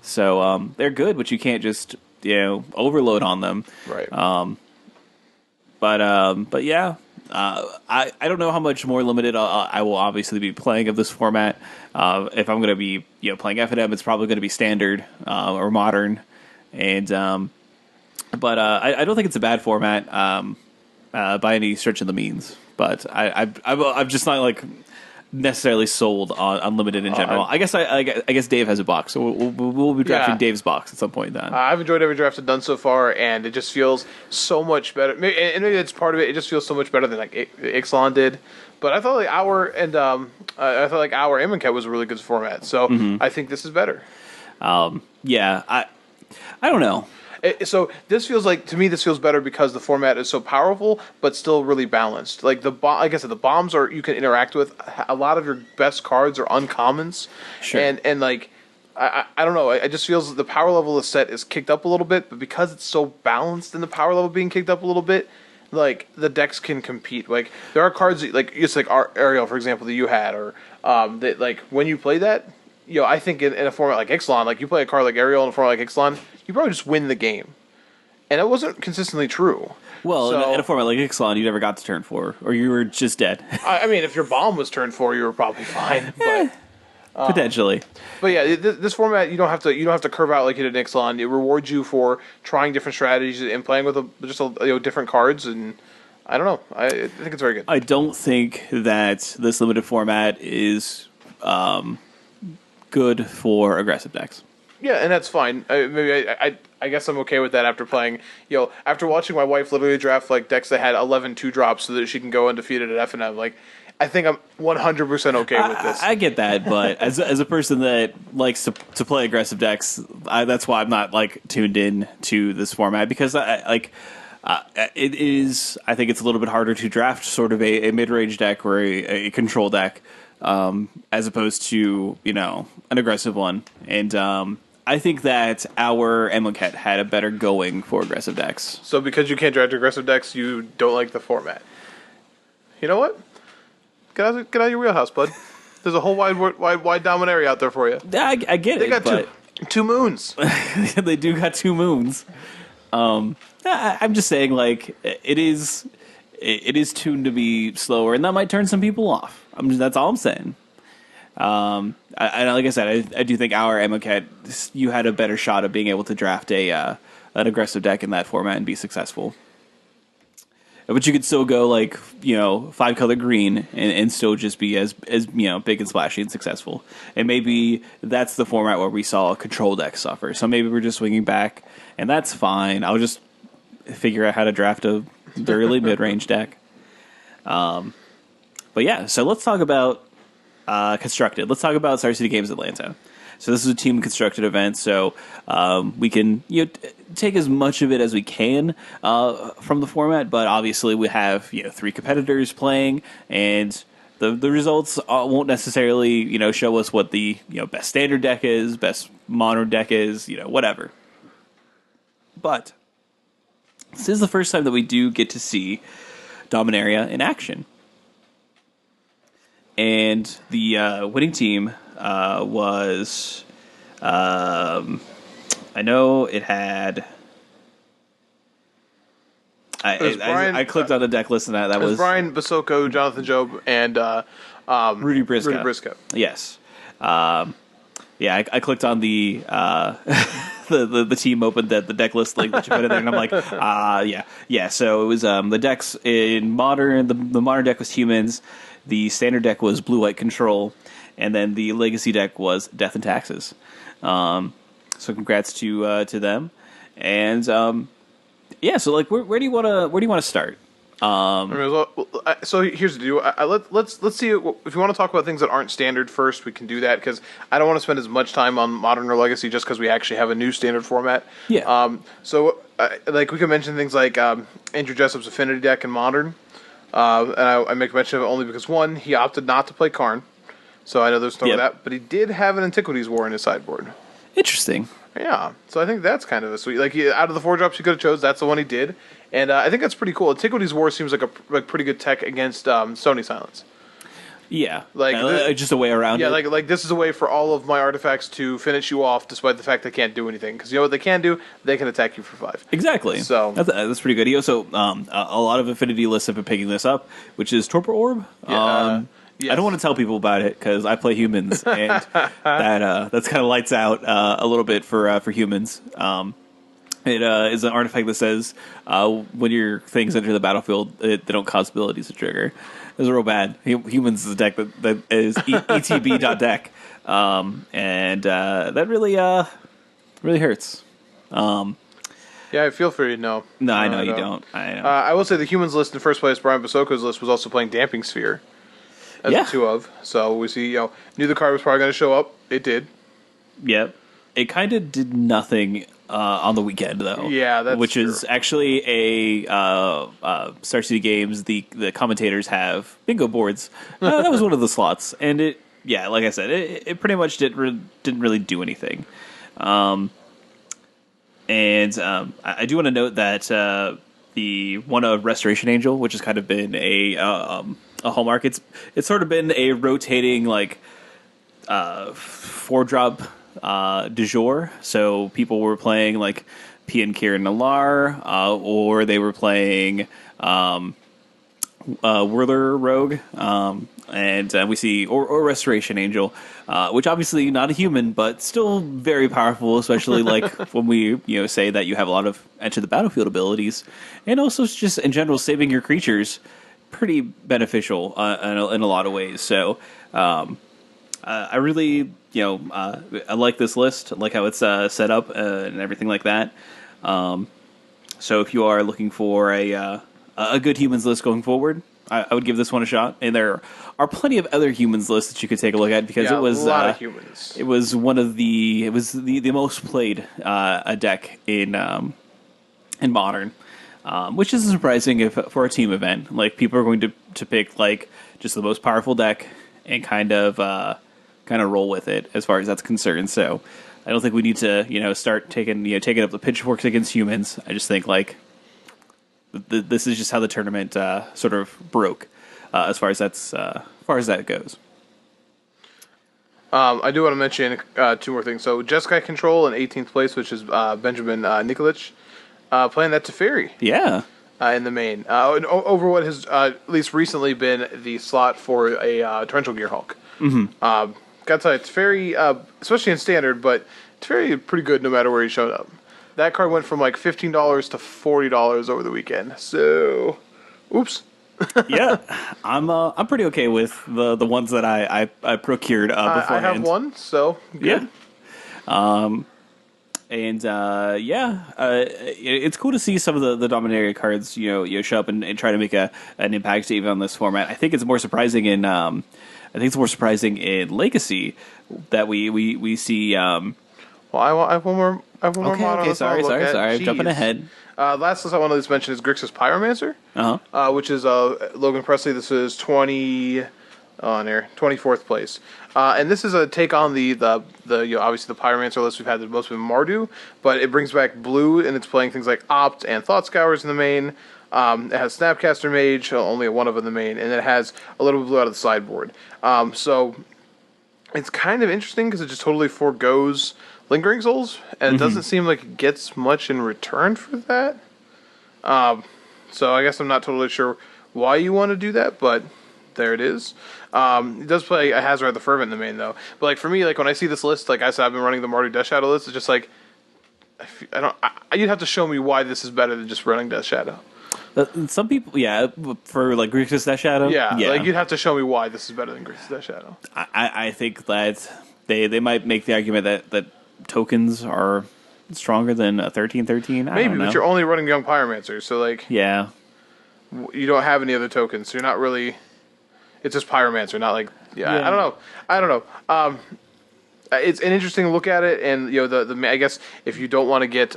[SPEAKER 1] So they're good, but you can't just overload on them.
[SPEAKER 2] Right.
[SPEAKER 1] But yeah, I don't know how much more limited I will obviously be playing of this format. If I'm going to be playing FNM, it's probably going to be standard or modern, and but I don't think it's a bad format by any stretch of the means. But I'm just not like necessarily sold on unlimited in general. I guess Dave has a box, so we'll be drafting Dave's box at some point then.
[SPEAKER 2] I've enjoyed every draft I've done so far, and it just feels so much better. And maybe it's part of it. It just feels so much better than like Ixalan did. But I thought like our Amonkhet was a really good format. So I think this is better.
[SPEAKER 1] Yeah, I don't know.
[SPEAKER 2] So this feels like, to me, this feels better because the format is so powerful, but still really balanced. Like like I said, the bombs you can interact with. A lot of your best cards are uncommons,
[SPEAKER 1] sure.
[SPEAKER 2] And like I don't know. It just feels the power level of the set is kicked up a little bit, but because it's so balanced and the power level being kicked up a little bit, like the decks can compete. Like there are cards like it's like Ariel, for example, that you had, or that like when you play that. I think in a format like Ixalan, like you play a card like Ariel in a format like Ixalan, you probably just win the game. And it wasn't consistently true.
[SPEAKER 1] Well, in a format like Ixalan, you never got to turn 4, or you were just dead.
[SPEAKER 2] I mean, if your bomb was turn 4, you were probably fine. But
[SPEAKER 1] potentially.
[SPEAKER 2] But yeah, this format you don't have to curve out like you did in Ixalan. It rewards you for trying different strategies and playing with different cards, and I don't know. I think it's very good.
[SPEAKER 1] I don't think that this limited format is good for aggressive decks.
[SPEAKER 2] Yeah, and that's fine. I guess I'm okay with that after playing. After watching my wife literally draft like decks that had 11 2-drops so that she can go undefeated at FNM. Like, I think I'm 100% okay with this.
[SPEAKER 1] I get that, but as a person that likes to play aggressive decks, that's why I'm not like tuned in to this format, because it is. I think it's a little bit harder to draft sort of a mid-range deck or a control deck. As opposed to, an aggressive one. And I think that our Amonkhet had a better going for aggressive decks.
[SPEAKER 2] So because you can't draft aggressive decks, you don't like the format. You know what? Get out of your wheelhouse, bud. There's a whole wide Dominaria out there for you.
[SPEAKER 1] I get it.
[SPEAKER 2] They got two moons.
[SPEAKER 1] They do got 2 moons. I'm just saying, like, it is tuned to be slower, and that might turn some people off. That's all I'm saying. Like I said, I do think our Amonkhet, you had a better shot of being able to draft an aggressive deck in that format and be successful. But you could still go like 5-color green and still just be as big and splashy and successful. And maybe that's the format where we saw a control deck suffer. So maybe we're just swinging back, and that's fine. I'll just figure out how to draft a thoroughly mid-range deck. But yeah, so let's talk about Constructed. Let's talk about Star City Games Atlanta. So this is a team constructed event, so we can take as much of it as we can from the format, but obviously we have 3 competitors playing, and the results won't necessarily show us what the best standard deck is, best modern deck is, whatever. But this is the first time that we do get to see Dominaria in action. And the winning team was, I know it had. I clicked on the deck list, and that was
[SPEAKER 2] Brian Basoko, Jonathan Job, and
[SPEAKER 1] Rudy Briscoe.
[SPEAKER 2] Rudy Briscoe.
[SPEAKER 1] Yes. I clicked on the the team opened the deck list link that you put in there, and I'm like, yeah. So it was the decks in modern. The modern deck was humans. The standard deck was blue-white control, and then the legacy deck was death and taxes. So congrats to them, and so like where do you want to start?
[SPEAKER 2] So here's the deal. Let's see if you want to talk about things that aren't standard first. We can do that because I don't want to spend as much time on Modern or Legacy just because we actually have a new standard format.
[SPEAKER 1] Yeah.
[SPEAKER 2] Like we can mention things like Andrew Jessup's Affinity deck in Modern, and I make mention of it only because one, he opted not to play Karn, so I know there's no of that, but he did have an Antiquities War in his sideboard.
[SPEAKER 1] Interesting.
[SPEAKER 2] Yeah, so I think that's kind of a sweet. Like out of the 4 drops he could have chose, that's the one he did, and I think that's pretty cool. Antiquities War seems like a pretty good tech against Stony Silence.
[SPEAKER 1] Yeah,
[SPEAKER 2] like
[SPEAKER 1] just a way around.
[SPEAKER 2] Yeah,
[SPEAKER 1] it.
[SPEAKER 2] like this is a way for all of my artifacts to finish you off, despite the fact they can't do anything. Because you know what they can do? They can attack you for 5.
[SPEAKER 1] Exactly.
[SPEAKER 2] So
[SPEAKER 1] that's pretty good. He also a lot of Affinity lists have been picking this up, which is Torpor Orb. Yes. I don't want to tell people about it because I play humans, and that's kind of lights out a little bit for humans. It is an artifact that says when your things enter the battlefield, they don't cause abilities to trigger. It's real bad. Humans is a deck that is ETB.deck, and that really hurts.
[SPEAKER 2] Yeah, I feel for you. No,
[SPEAKER 1] I know you don't. I know.
[SPEAKER 2] I will say the humans list in first place. Brian Basoko's list was also playing Damping Sphere as a 2 of. So we see, knew the card was probably going to show up. It did.
[SPEAKER 1] Yep. It kind of did nothing on the weekend, though.
[SPEAKER 2] Yeah, that's
[SPEAKER 1] which
[SPEAKER 2] true.
[SPEAKER 1] is actually a Star City Games. The commentators have bingo boards. That was one of the slots, and like I said, it pretty much didn't really do anything. I do want to note that the one of Restoration Angel, which has kind of been a hallmark. It's sort of been a rotating 4-drop du jour. So people were playing like Pian Kiran Nalar, or they were playing Whirler Rogue, and we see or Restoration Angel, which obviously not a human, but still very powerful, especially like when we say that you have a lot of enter the battlefield abilities, and also just in general saving your creatures, pretty beneficial in a lot of ways. So I really I like this list. I like how it's set up and everything like that. So if you are looking for a good humans list going forward, I would give this one a shot. And there are plenty of other humans lists that you could take a look at because it was
[SPEAKER 2] a lot of humans.
[SPEAKER 1] It was the most played a deck in Modern, which isn't surprising for a team event. Like people are going to pick like just the most powerful deck and kind of roll with it as far as that's concerned. So I don't think we need to start taking up the pitchforks against humans. I just think like this is just how the tournament sort of broke as far as that goes.
[SPEAKER 2] I do want to mention 2 more things. So Jeskai Control in 18th place, which is Benjamin Nikolic, playing that Teferi.
[SPEAKER 1] Yeah.
[SPEAKER 2] In the main. Over what has at least recently been the slot for a Torrential Gearhulk. Mm-hmm. Got to tell you, Teferi, especially in Standard, but Teferi is pretty good no matter where he showed up. That card went from like $15 to $40 over the weekend. So, oops.
[SPEAKER 1] Yeah, I'm pretty okay with the ones that I procured beforehand.
[SPEAKER 2] I have one, so good.
[SPEAKER 1] Yeah. It's cool to see some of the Dominaria cards, show up and try to make an impact even on this format. I think it's more surprising in Legacy that we see.
[SPEAKER 2] Well, I have one more.
[SPEAKER 1] Okay. Sorry. I'm jumping ahead.
[SPEAKER 2] Last list I want to mention is Grixis Pyromancer, which is Logan Presley. This is 24th place, and this is a take on the obviously the Pyromancer list we've had the most been Mardu, but it brings back blue and it's playing things like Opt and Thought Scours in the main. It has Snapcaster Mage, only one of them in the main, and it has a little bit of blue out of the sideboard. So it's kind of interesting because it just totally forgoes Lingering Souls, and it doesn't seem like it gets much in return for that. So I guess I'm not totally sure why you want to do that, but there it is. It does play a Hazard the Fervent in the main, though. But like for me, like when I see this list, like I said, I've been running the Mardu Death Shadow list. It's just like you'd have to show me why this is better than just running Death Shadow.
[SPEAKER 1] Some people, for like Grixis Death Shadow.
[SPEAKER 2] Yeah, like you'd have to show me why this is better than Grixis Death Shadow.
[SPEAKER 1] I think that they might make the argument that tokens are stronger than a 13/13.
[SPEAKER 2] Maybe, but you're only running Young Pyromancer, so like you don't have any other tokens, so you're not really. It's just Pyromancer, not like
[SPEAKER 1] Yeah.
[SPEAKER 2] I don't know. It's an interesting look at it, and the I guess if you don't want to get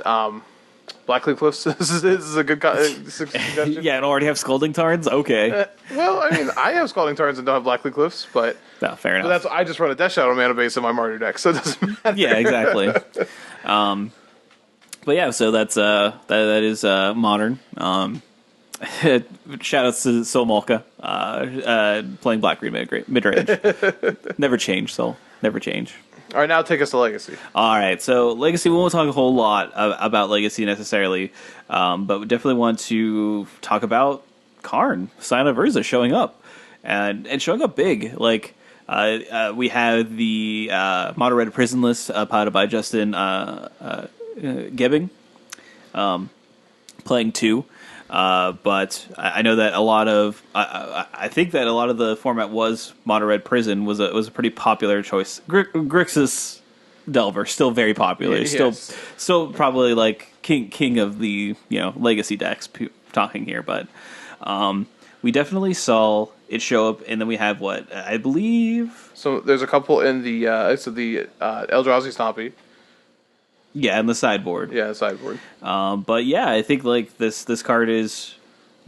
[SPEAKER 2] Blackleaf Cliffs, this is a good suggestion.
[SPEAKER 1] Yeah, and already have Scalding Tarns? Okay.
[SPEAKER 2] Well, I mean, I have Scalding Tarns and don't have Blackleaf Cliffs, but
[SPEAKER 1] No, fair enough.
[SPEAKER 2] that's I just run a Death Shadow mana base in my Martyr deck, so it doesn't matter.
[SPEAKER 1] Yeah, exactly. But yeah, so that is modern. Shout outs to Soul Malka, playing Black Green mid range. Never change, Soul. Never change.
[SPEAKER 2] All right, now take us to Legacy.
[SPEAKER 1] All right, so Legacy, we won't talk a whole lot about Legacy necessarily, but we definitely want to talk about Karn, Scion of Urza, showing up, and showing up big. Like, we have the Mono Red Prison list piloted by Justin Gebbing, playing 2. But I know that a lot of I think that a lot of the format was Mono Red Prison was a pretty popular choice. Grixis Delver still very popular.
[SPEAKER 2] Yes.
[SPEAKER 1] Still probably like king of the legacy decks talking here, but we definitely saw it show up, and then we have what I believe.
[SPEAKER 2] So there's a couple in the Eldrazi Stompy.
[SPEAKER 1] Yeah, and the sideboard.
[SPEAKER 2] Yeah, the sideboard.
[SPEAKER 1] But yeah, I think like this card is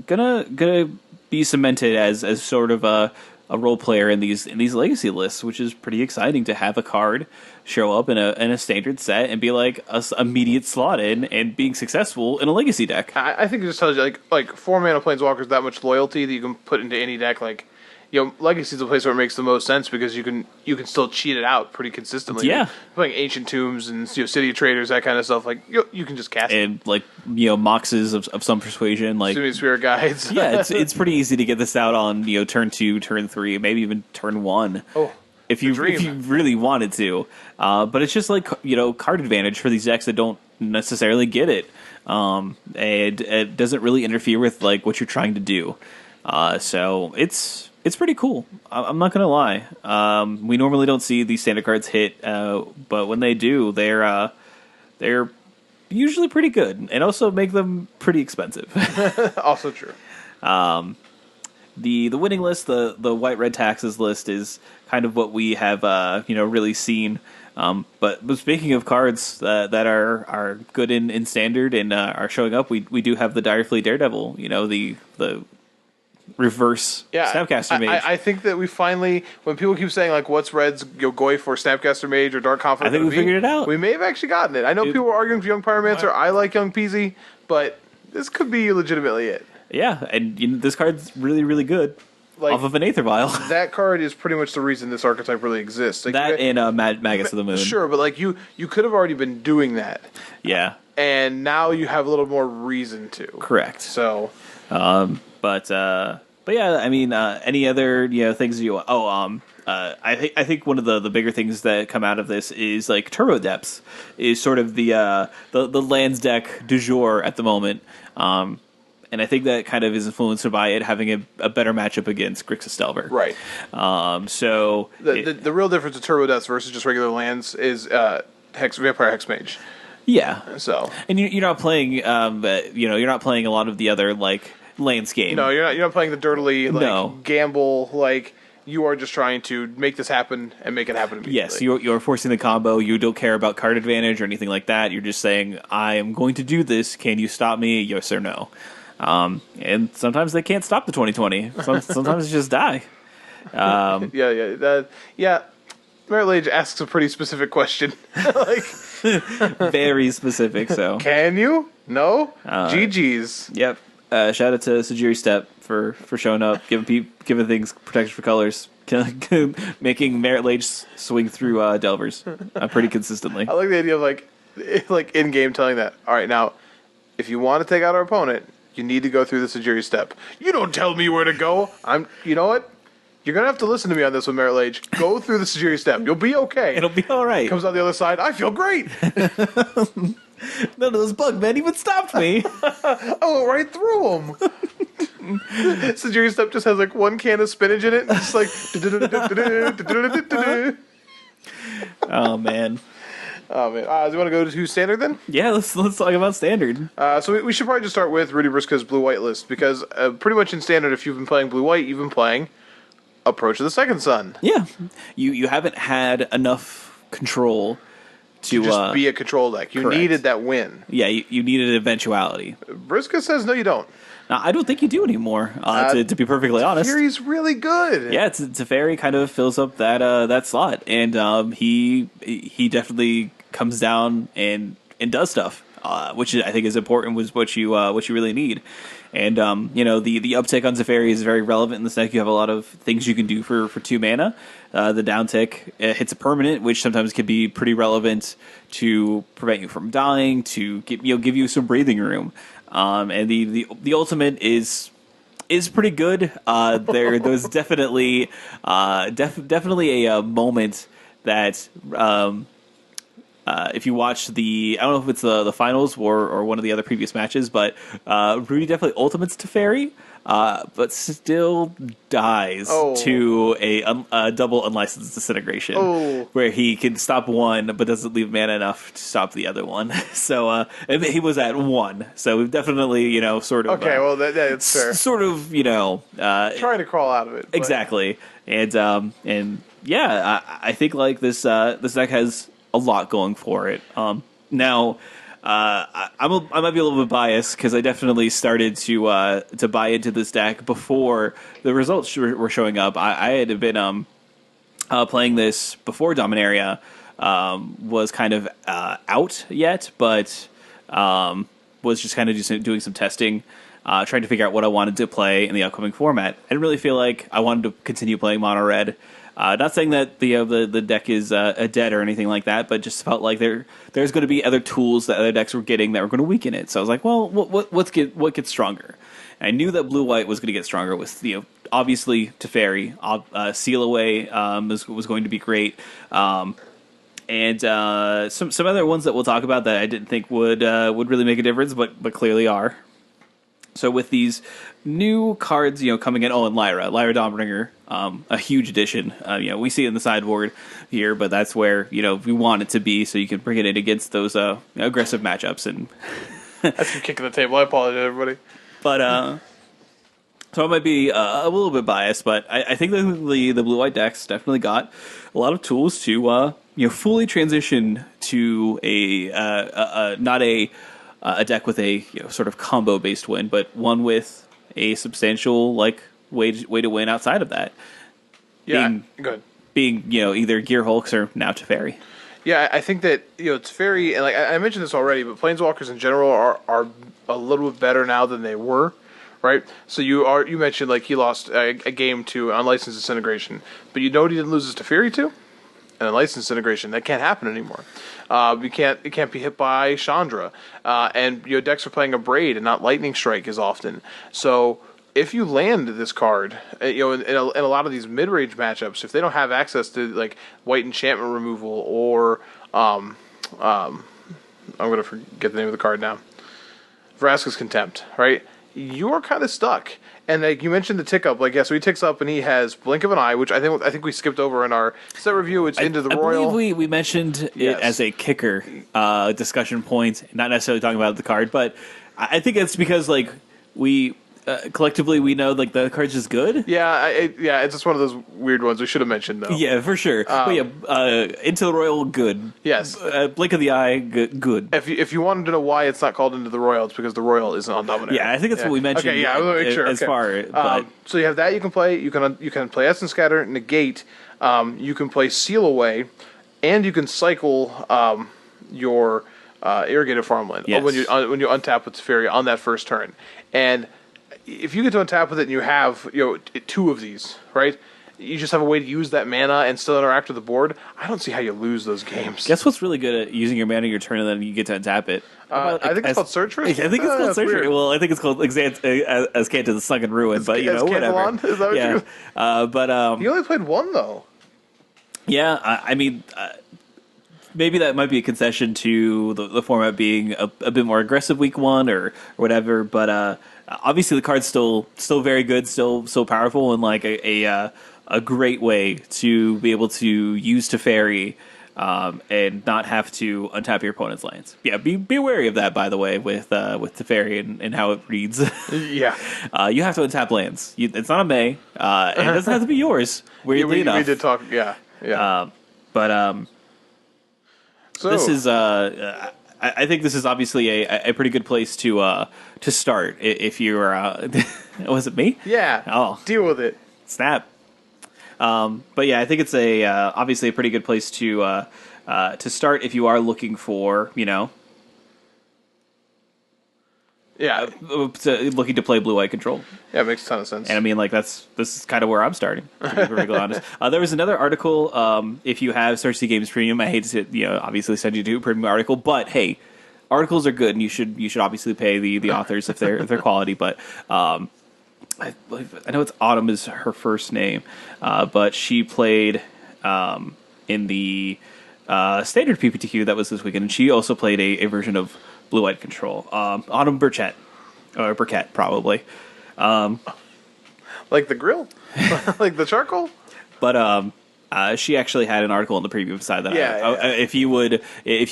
[SPEAKER 1] gonna be cemented as sort of a role player in these legacy lists, which is pretty exciting to have a card show up in a standard set and be like a immediate slot in and being successful in a legacy deck.
[SPEAKER 2] I think it just tells you like 4-mana Planeswalkers that much loyalty that you can put into any deck. Like, Legacy is the place where it makes the most sense because you can still cheat it out pretty consistently.
[SPEAKER 1] Yeah,
[SPEAKER 2] playing Ancient Tombs and City of Traders, that kind of stuff. Like you can just cast it.
[SPEAKER 1] And like moxes of some persuasion, like
[SPEAKER 2] Sumi Spirit Guides.
[SPEAKER 1] Yeah, it's pretty easy to get this out on turn 2, turn 3, maybe even turn 1.
[SPEAKER 2] Oh,
[SPEAKER 1] if you really wanted to, but it's just like card advantage for these decks that don't necessarily get it. And it doesn't really interfere with like what you're trying to do. So it's pretty cool. I'm not gonna lie. We normally don't see these standard cards hit, but when they do, they're usually pretty good, and also make them pretty expensive.
[SPEAKER 2] Also true.
[SPEAKER 1] The winning list, the white red taxes list, is kind of what we have really seen. But speaking of cards that are good in standard and are showing up, we do have the Direfleet Daredevil. The reverse Snapcaster Mage.
[SPEAKER 2] I think that we finally, when people keep saying like, "What's Red's Goi for Snapcaster Mage or Dark Conflict?"
[SPEAKER 1] I think we figured it out.
[SPEAKER 2] We may have actually gotten it. I know people were arguing for Young Pyromancer. I like Young Peasy, but this could be legitimately it.
[SPEAKER 1] Yeah, and this card's really, really good. Like, off of an Aether Vial.
[SPEAKER 2] That card is pretty much the reason this archetype really exists. Like,
[SPEAKER 1] that and Magus of the Moon.
[SPEAKER 2] Sure, but like you could have already been doing that.
[SPEAKER 1] Yeah.
[SPEAKER 2] And now you have a little more reason to.
[SPEAKER 1] Correct.
[SPEAKER 2] So,
[SPEAKER 1] but yeah, I mean, any other things you? I think one of the bigger things that come out of this is like Turbo Depths is sort of the lands deck du jour at the moment. And I think that kind of is influenced by it having a better matchup against Grixis Delver.
[SPEAKER 2] Right.
[SPEAKER 1] So
[SPEAKER 2] the real difference of Turbo Depths versus just regular lands is Vampire Hexmage.
[SPEAKER 1] Yeah.
[SPEAKER 2] So,
[SPEAKER 1] and you're not playing, you're not playing a lot of the other like landscape.
[SPEAKER 2] No, you're not playing the dirtily gamble. Like, you are just trying to make this happen and make it happen immediately.
[SPEAKER 1] Yes, you're forcing the combo. You don't care about card advantage or anything like that. You're just saying, I am going to do this. Can you stop me? Yes or no. And sometimes they can't stop the 2020. Sometimes they just die.
[SPEAKER 2] Yeah. Merit Lage asks a pretty specific question. Like,
[SPEAKER 1] very specific. So,
[SPEAKER 2] can you? No. GG's.
[SPEAKER 1] Yep. Shout out to Sajiri Step for showing up, giving things protection for colors, making Merit Lage swing through Delvers pretty consistently.
[SPEAKER 2] I like the idea of like in game telling that. All right, now if you want to take out our opponent, you need to go through the Sajiri Step. You don't tell me where to go. You know what? You're going to have to listen to me on this one, Merit Lage. Go through the Sajiri Step. You'll be okay.
[SPEAKER 1] It'll be all right.
[SPEAKER 2] Comes out the other side. I feel great.
[SPEAKER 1] None of those bug men even stopped me.
[SPEAKER 2] I went right through them. Sajiri Step just has like one can of spinach in it. It's like...
[SPEAKER 1] Oh, man.
[SPEAKER 2] Oh man, do you want to go to standard then?
[SPEAKER 1] Yeah, let's talk about standard.
[SPEAKER 2] So we should probably just start with Rudy Briscoe's blue-white list because pretty much in standard, if you've been playing blue-white, you've been playing Approach of the Second Sun.
[SPEAKER 1] Yeah, you haven't had enough control to
[SPEAKER 2] Just be a control deck. You
[SPEAKER 1] correct.
[SPEAKER 2] needed that win.
[SPEAKER 1] Yeah, you needed an eventuality.
[SPEAKER 2] Briscoe says no, you don't.
[SPEAKER 1] Now, I don't think you do anymore. To be perfectly honest,
[SPEAKER 2] Fury's really good.
[SPEAKER 1] yeah, Teferi kind of fills up that slot, and he definitely comes down and does stuff, which I think is important. Was what you really need, and the uptick on Teferi is very relevant in this deck. You have a lot of things you can do for 2 mana. The downtick hits a permanent, which sometimes can be pretty relevant to prevent you from dying, to give you some breathing room. And the ultimate is pretty good. There's definitely definitely a moment that if you watch I don't know if it's the finals or one of the other previous matches, but Rudy definitely ultimates Teferi, but still dies to a double unlicensed disintegration, where he can stop one but doesn't leave mana enough to stop the other one. So and he was at 1, so we've definitely sort of
[SPEAKER 2] Okay, well that's fair.
[SPEAKER 1] Sort of
[SPEAKER 2] Trying to crawl out of it. But.
[SPEAKER 1] exactly, and yeah, I think like this deck has a lot going for it. Now, I might be a little bit biased because I definitely started to buy into this deck before the results were showing up. I had been playing this before Dominaria was kind of out yet, but was just kind of just doing some testing, trying to figure out what I wanted to play in the upcoming format. I didn't really feel like I wanted to continue playing mono red. Not saying that the deck is dead or anything like that, but just felt like there's going to be other tools that other decks were getting that were going to weaken it. So I was like, well, what gets stronger? And I knew that blue white was going to get stronger with obviously Teferi, Seal Away was going to be great, and some other ones that we'll talk about that I didn't think would really make a difference, but clearly are. So with these new cards, coming in, and Lyra Dawnbringer, a huge addition. We see it in the sideboard here, but that's where we want it to be, so you can bring it in against those aggressive matchups. And
[SPEAKER 2] that's me kicking the table. I apologize, everybody.
[SPEAKER 1] But so I might be a little bit biased, but I think the blue white decks definitely got a lot of tools to fully transition to not a deck with a sort of combo based win, but one with a substantial way to win outside of that.
[SPEAKER 2] Yeah, good.
[SPEAKER 1] Being either Gear Hulks or now Teferi.
[SPEAKER 2] Yeah, I think that Teferi, and like I mentioned this already, but Planeswalkers in general are a little bit better now than they were, right? So you mentioned like he lost a game to unlicensed disintegration, but you know what he didn't lose his Teferi to? An unlicensed disintegration. That can't happen anymore. It can't be hit by Chandra, and decks are playing a Braid and not Lightning Strike as often. So if you land this card, in a lot of these mid-range matchups, if they don't have access to like white enchantment removal or I'm going to forget the name of the card now, Vraska's Contempt, right? You're kind of stuck. And like you mentioned the tick up, so he ticks up and he has Blink of an Eye, which I think we skipped over in our set review. It's Into the Royal.
[SPEAKER 1] I believe we mentioned it as a kicker discussion point, not necessarily talking about the card, but I think it's because we collectively we know the card's just good.
[SPEAKER 2] Yeah, it's just one of those weird ones we should have mentioned though.
[SPEAKER 1] Yeah, for sure. But Into the Royal, good.
[SPEAKER 2] Yes.
[SPEAKER 1] Blink of the Eye, good.
[SPEAKER 2] If you wanted to know why it's not called Into the Royal, it's because the Royal isn't on Dominaria.
[SPEAKER 1] Yeah, I think that's what we mentioned.
[SPEAKER 2] Okay, yeah, I will make sure.
[SPEAKER 1] As far, but
[SPEAKER 2] so you have that you can play. You can play Essence Scatter, Negate. You can play Seal Away, and you can cycle your Irrigated Farmland when you untap with Teferi on that first turn. And if you get to untap with it and you have 2 of these, right? You just have a way to use that mana and still interact with the board. I don't see how you lose those games.
[SPEAKER 1] Guess what's really good at using your mana your turn and then you get to untap it?
[SPEAKER 2] I think it's called Search Risk.
[SPEAKER 1] I think it's called Search Risk. Well, I think it's called Azcanta the Sunken Ruin, but whatever.
[SPEAKER 2] Is that what
[SPEAKER 1] yeah.
[SPEAKER 2] But you only played 1 though.
[SPEAKER 1] Yeah, I mean. Maybe that might be a concession to the format being a bit more aggressive week 1 or whatever, but obviously the card's still very good, still so powerful, and a great way to be able to use Teferi and not have to untap your opponent's lands. Yeah, be wary of that, by the way, with Teferi and how it reads.
[SPEAKER 2] Yeah.
[SPEAKER 1] You have to untap lands. It's not a May, and it doesn't have to be yours. Weirdly enough,
[SPEAKER 2] we did talk. Yeah. Yeah.
[SPEAKER 1] but
[SPEAKER 2] so
[SPEAKER 1] this is I think this is obviously a pretty good place to start if you're was it me?
[SPEAKER 2] yeah.
[SPEAKER 1] Oh.
[SPEAKER 2] Deal with it.
[SPEAKER 1] Snap. But yeah, I think it's obviously a pretty good place to start if you are looking for,
[SPEAKER 2] Yeah.
[SPEAKER 1] looking to play blue-white control.
[SPEAKER 2] Yeah, it makes a ton of sense.
[SPEAKER 1] And I mean, like, this is kind of where I'm starting, to be perfectly honest. There was another article, if you have Cersei Games Premium, I hate to, obviously send you to a premium article, but hey, articles are good, and you should obviously pay the authors if they're quality, but I know it's Autumn is her first name, but she played in the standard PPTQ that was this weekend, and she also played a version of Blue-White Control. Autumn Burchett, or Burkett, probably.
[SPEAKER 2] Like the grill? Like the charcoal?
[SPEAKER 1] But she actually had an article on the premium side that if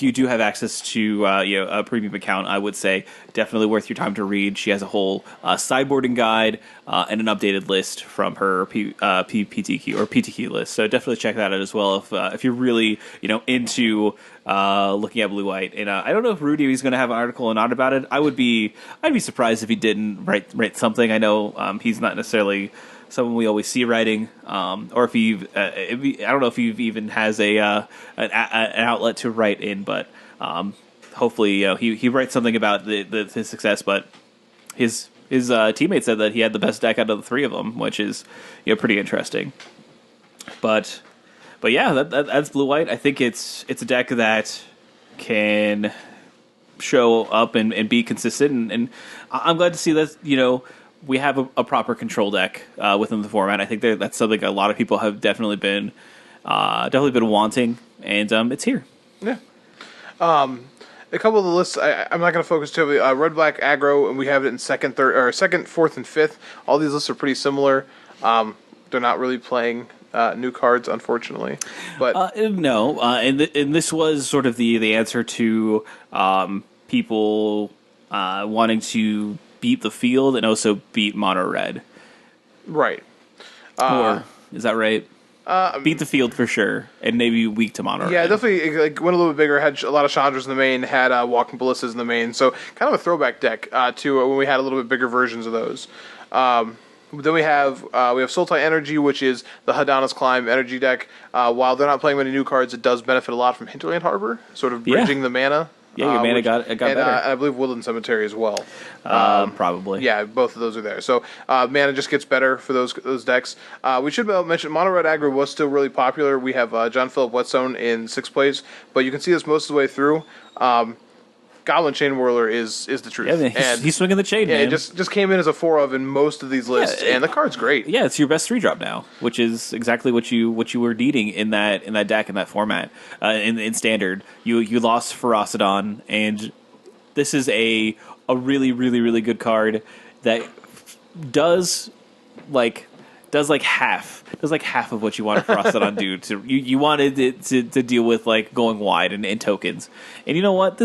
[SPEAKER 1] you do have access to a premium account, I would say definitely worth your time to read. She has a whole sideboarding guide and an updated list from her PPTQ or PTQ list. So definitely check that out as well if you're really into looking at blue white. And I don't know if Rudy is going to have an article or not about it. I'd be surprised if he didn't write something. I know he's not necessarily someone we always see writing, or if he, I don't know if he even has an outlet to write in, but hopefully he writes something about his success. But his teammate said that he had the best deck out of the three of them, which is pretty interesting. But yeah, that's blue white. I think it's a deck that can show up and be consistent, and I'm glad to see that we have a proper control deck within the format. I think that's something a lot of people have definitely been wanting, and it's here.
[SPEAKER 2] Yeah. A couple of the lists, I'm not going to focus too heavily. Red Black Aggro, and we have it in second, fourth, and fifth. All these lists are pretty similar. They're not really playing new cards, unfortunately. But
[SPEAKER 1] no, and this was sort of the answer to people wanting to beat the field and also beat mono red.
[SPEAKER 2] Right.
[SPEAKER 1] Or is that right? Beat the field for sure, and maybe weak to mono red.
[SPEAKER 2] Yeah, definitely. Like, went a little bit bigger. Had a lot of Chandras in the main. Had Walking Ballistas in the main. So kind of a throwback deck to when we had a little bit bigger versions of those. Then we have Sultai Energy, which is the Hadana's Climb energy deck. While they're not playing many new cards, it does benefit a lot from Hinterland Harbor, sort of bridging the mana.
[SPEAKER 1] Yeah, your mana got better.
[SPEAKER 2] And I believe Woodland Cemetery as well.
[SPEAKER 1] Probably.
[SPEAKER 2] Yeah, both of those are there. So mana just gets better for those decks. We should mention Mono Red Aggro was still really popular. We have John Philip Whetstone in 6th place, but you can see this most of the way through. Goblin Chain Whirler is the truth.
[SPEAKER 1] Yeah, he's swinging the chain, man.
[SPEAKER 2] It just came in as a 4 of in most of these lists, and the card's great.
[SPEAKER 1] Yeah, it's your best 3-drop now, which is exactly what you were needing in that deck, in that format. In Standard, you lost Ferocidon, and this is a really, really, really good card that does half of what you wanted Ferocidon do. You wanted it to deal with going wide and tokens, and you know what,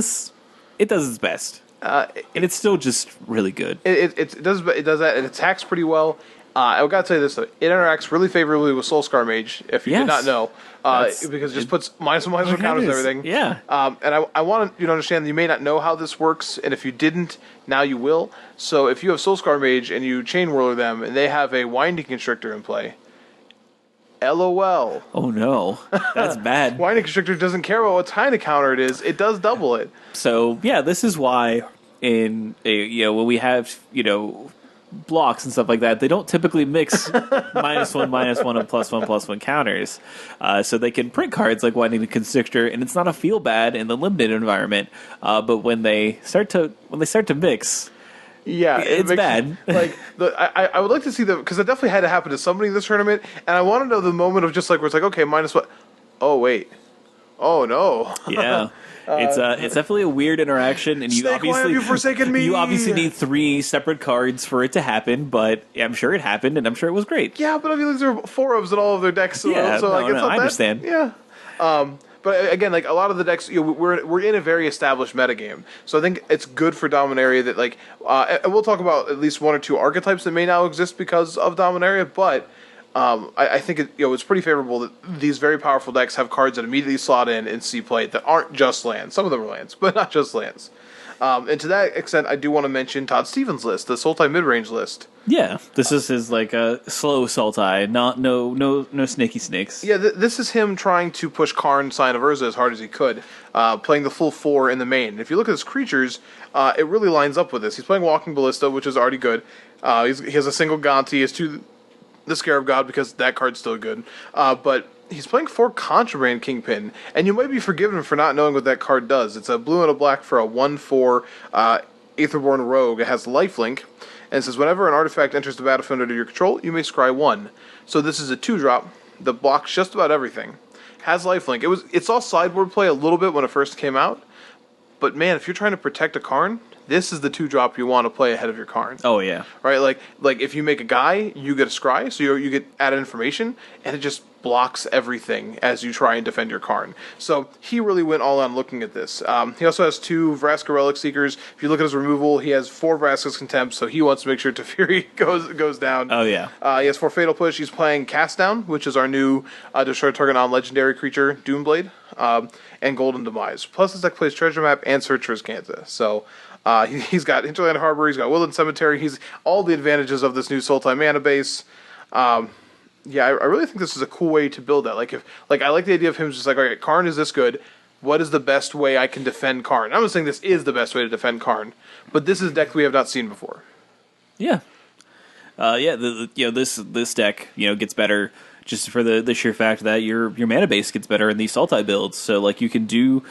[SPEAKER 1] it does its best, and it's still just really good.
[SPEAKER 2] It does that. It attacks pretty well. I've got to tell you this though, it interacts really favorably with Soulscar Mage. If you did not know, because it just puts -1/-1 counters and everything.
[SPEAKER 1] Yeah.
[SPEAKER 2] And I want you to understand that you may not know how this works, and if you didn't, now you will. So if you have Soulscar Mage and you Chain Whirler them, and they have a Winding Constrictor in play, LOL.
[SPEAKER 1] Oh no, that's bad.
[SPEAKER 2] Winding Constrictor doesn't care about what kind of counter it is; it does double it.
[SPEAKER 1] So yeah, this is why when we have blocks and stuff like that, they don't typically mix -1/-1 and +1/+1 counters, so they can print cards like Winding Constrictor, and it's not a feel bad in the limited environment. But when they start to mix.
[SPEAKER 2] Yeah,
[SPEAKER 1] it's bad.
[SPEAKER 2] I would like to see because it definitely had to happen to somebody in this tournament, and I want to know the moment of just where it's okay, minus what? Oh wait, oh no.
[SPEAKER 1] Yeah, it's definitely a weird interaction, and
[SPEAKER 2] Snake, why have you forsaken me?
[SPEAKER 1] You obviously need 3 separate cards for it to happen, but I'm sure it happened, and I'm sure it was great.
[SPEAKER 2] Yeah, but I mean, these are 4 ofs in all of their decks, so
[SPEAKER 1] I
[SPEAKER 2] it's not
[SPEAKER 1] understand.
[SPEAKER 2] Yeah. But again, like a lot of the decks, we're in a very established metagame, so I think it's good for Dominaria that and we'll talk about at least one or two archetypes that may now exist because of Dominaria, but. I think it's pretty favorable that these very powerful decks have cards that immediately slot in and see play that aren't just lands. Some of them are lands, but not just lands. And to that extent, I do want to mention Todd Stevens' list, the Sultai mid-range list.
[SPEAKER 1] Yeah, this is his a slow Sultai, no snaky snakes.
[SPEAKER 2] Yeah, this is him trying to push Karn, Sign of Urza as hard as he could, playing the full 4 in the main. If you look at his creatures, it really lines up with this. He's playing Walking Ballista, which is already good. He has a single Gonti, he has 2 the Scarab God, because that card's still good. But he's playing 4 Contraband Kingpin, and you might be forgiven for not knowing what that card does. It's a blue and a black for a 1/4 Aetherborn Rogue. It has lifelink, and it says whenever an artifact enters the battlefield under your control, you may scry 1. So this is a 2-drop that blocks just about everything. Has lifelink. It's all sideboard play a little bit when it first came out, but man, if you're trying to protect a Karn, this is the 2-drop you want to play ahead of your Karn.
[SPEAKER 1] Oh, yeah.
[SPEAKER 2] Right? Like if you make a guy, you get a scry, so you get added information, and it just blocks everything as you try and defend your Karn. So he really went all on looking at this. He also has 2 Vraska Relic Seekers. If you look at his removal, he has 4 Vraska's Contempt, so he wants to make sure Teferi goes down.
[SPEAKER 1] Oh, yeah.
[SPEAKER 2] He has 4 Fatal Push. He's playing Cast Down, which is our new destroy target non-legendary creature, Doomblade, and Golden Demise. Plus his deck plays Treasure Map and Search for Azcanta. So he's got Hinterland Harbor, he's got Woodland Cemetery, he's all the advantages of this new Sultai mana base. Yeah, I really think this is a cool way to build that. I like the idea of him just like, all right, Karn is this good. What is the best way I can defend Karn? I'm not saying this is the best way to defend Karn, but this is a deck we have not seen before.
[SPEAKER 1] Yeah. This deck, gets better just for the sheer fact that your mana base gets better in these Sultai builds. So you can you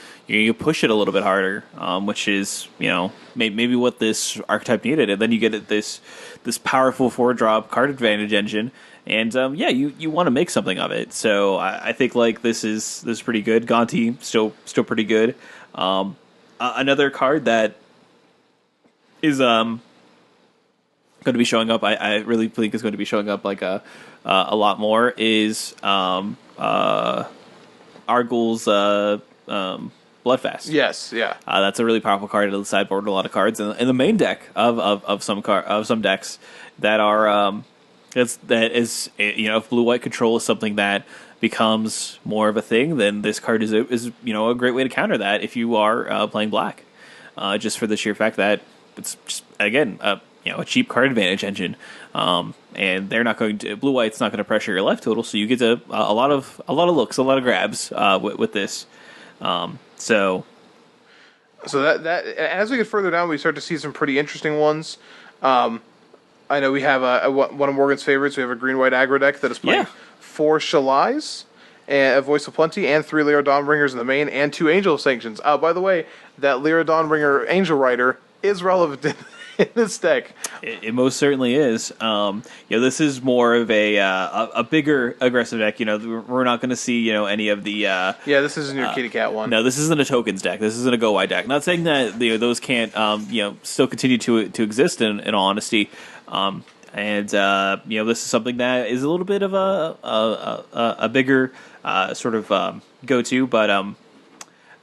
[SPEAKER 1] push it a little bit harder, which is maybe what this archetype needed, and then you get this powerful 4-drop card advantage engine, and you want to make something of it. So I think this is pretty good. Gonti still pretty good. Another card that is going to be showing up, I really think is going to be showing up a lot more is Argul's Bloodfast.
[SPEAKER 2] Yes, yeah.
[SPEAKER 1] That's a really powerful card to the sideboard. A lot of cards in the main deck of some decks that are if blue-white control is something that becomes more of a thing, then this card is a great way to counter that if you are playing black. Just for the sheer fact that it's just, again, a cheap card advantage engine, and they're not going to blue-white's not going to pressure your life total, so you get a lot of looks, a lot of grabs with this. So
[SPEAKER 2] that as we get further down, we start to see some pretty interesting ones. I know we have one of Morgan's favorites. We have a green-white aggro deck that is playing 4 Shalais, and a Voice of Plenty, and 3 Lyra Dawnbringers in the main, and 2 Angel Sanctions. By the way, that Lyra Dawnbringer Angel Rider is relevant in this deck.
[SPEAKER 1] It most certainly is. This is more of a bigger aggressive deck. We're not going to see any of the.
[SPEAKER 2] Yeah, this isn't your kitty cat one.
[SPEAKER 1] No, this isn't a tokens deck. This isn't a go wide deck. Not saying that those can't still continue to exist in all honesty. This is something that is a little bit of a bigger sort of go to, but